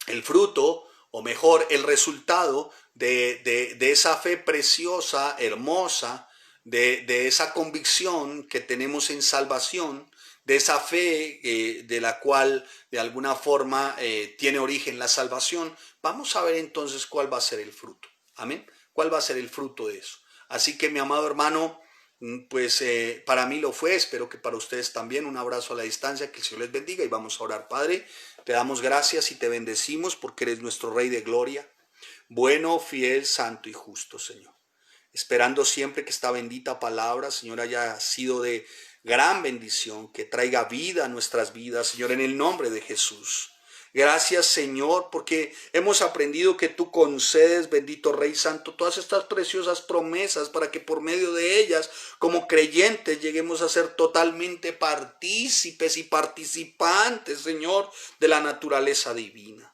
el fruto, o mejor, el resultado de esa fe preciosa, hermosa, de esa convicción que tenemos en salvación, de esa fe de la cual de alguna forma tiene origen la salvación. Vamos a ver entonces cuál va a ser el fruto. Amén. ¿Cuál va a ser el fruto de eso? Así que mi amado hermano, pues para mí lo fue, espero que para ustedes también. Un abrazo a la distancia, que el Señor les bendiga y vamos a orar. Padre, te damos gracias y te bendecimos porque eres nuestro Rey de gloria, bueno, fiel, santo y justo, Señor. Esperando siempre que esta bendita palabra, Señor, haya sido de gran bendición, que traiga vida a nuestras vidas, Señor, en el nombre de Jesús. Gracias, Señor, porque hemos aprendido que tú concedes, bendito Rey Santo, todas estas preciosas promesas para que por medio de ellas, como creyentes, lleguemos a ser totalmente partícipes y participantes, Señor, de la naturaleza divina.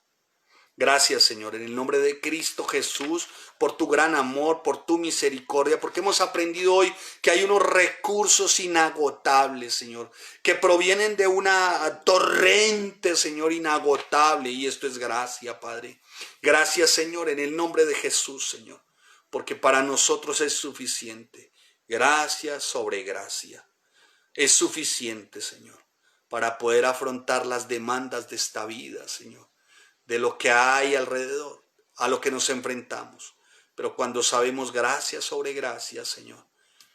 Gracias, Señor, en el nombre de Cristo Jesús, por tu gran amor, por tu misericordia, porque hemos aprendido hoy que hay unos recursos inagotables, Señor, que provienen de una torrente, Señor, inagotable, y esto es gracia, Padre. Gracias, Señor, en el nombre de Jesús, Señor, porque para nosotros es suficiente. Gracia sobre gracia. Es suficiente, Señor, para poder afrontar las demandas de esta vida, Señor, de lo que hay alrededor, a lo que nos enfrentamos. Pero cuando sabemos gracia sobre gracia, Señor,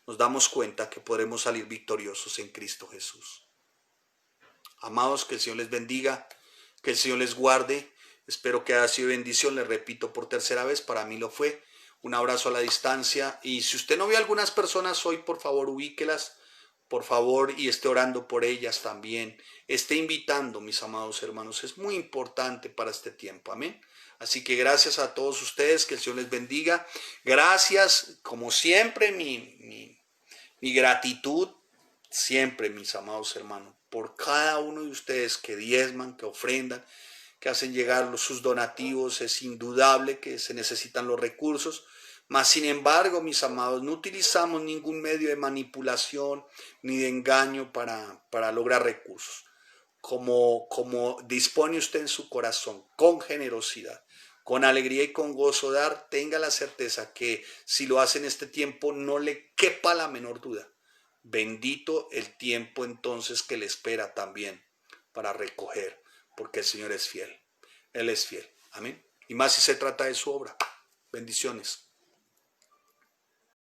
nos damos cuenta que podremos salir victoriosos en Cristo Jesús. Amados, que el Señor les bendiga, que el Señor les guarde. Espero que haya sido bendición. Les repito por tercera vez, para mí lo fue. Un abrazo a la distancia. Y si usted no ve a algunas personas hoy, por favor, ubíquelas, por favor, y esté orando por ellas también. Esté invitando, mis amados hermanos. Es muy importante para este tiempo. Amén. Así que gracias a todos ustedes. Que el Señor les bendiga. Gracias, como siempre, mi gratitud, siempre, mis amados hermanos, por cada uno de ustedes que diezman, que ofrendan, que hacen llegar sus donativos. Es indudable que se necesitan los recursos. Mas, sin embargo, mis amados, no utilizamos ningún medio de manipulación ni de engaño para lograr recursos. Como dispone usted en su corazón, con generosidad, con alegría y con gozo dar, tenga la certeza que si lo hace en este tiempo, no le quepa la menor duda. Bendito el tiempo entonces que le espera también para recoger, porque el Señor es fiel. Él es fiel. Amén. Y más si se trata de su obra. Bendiciones.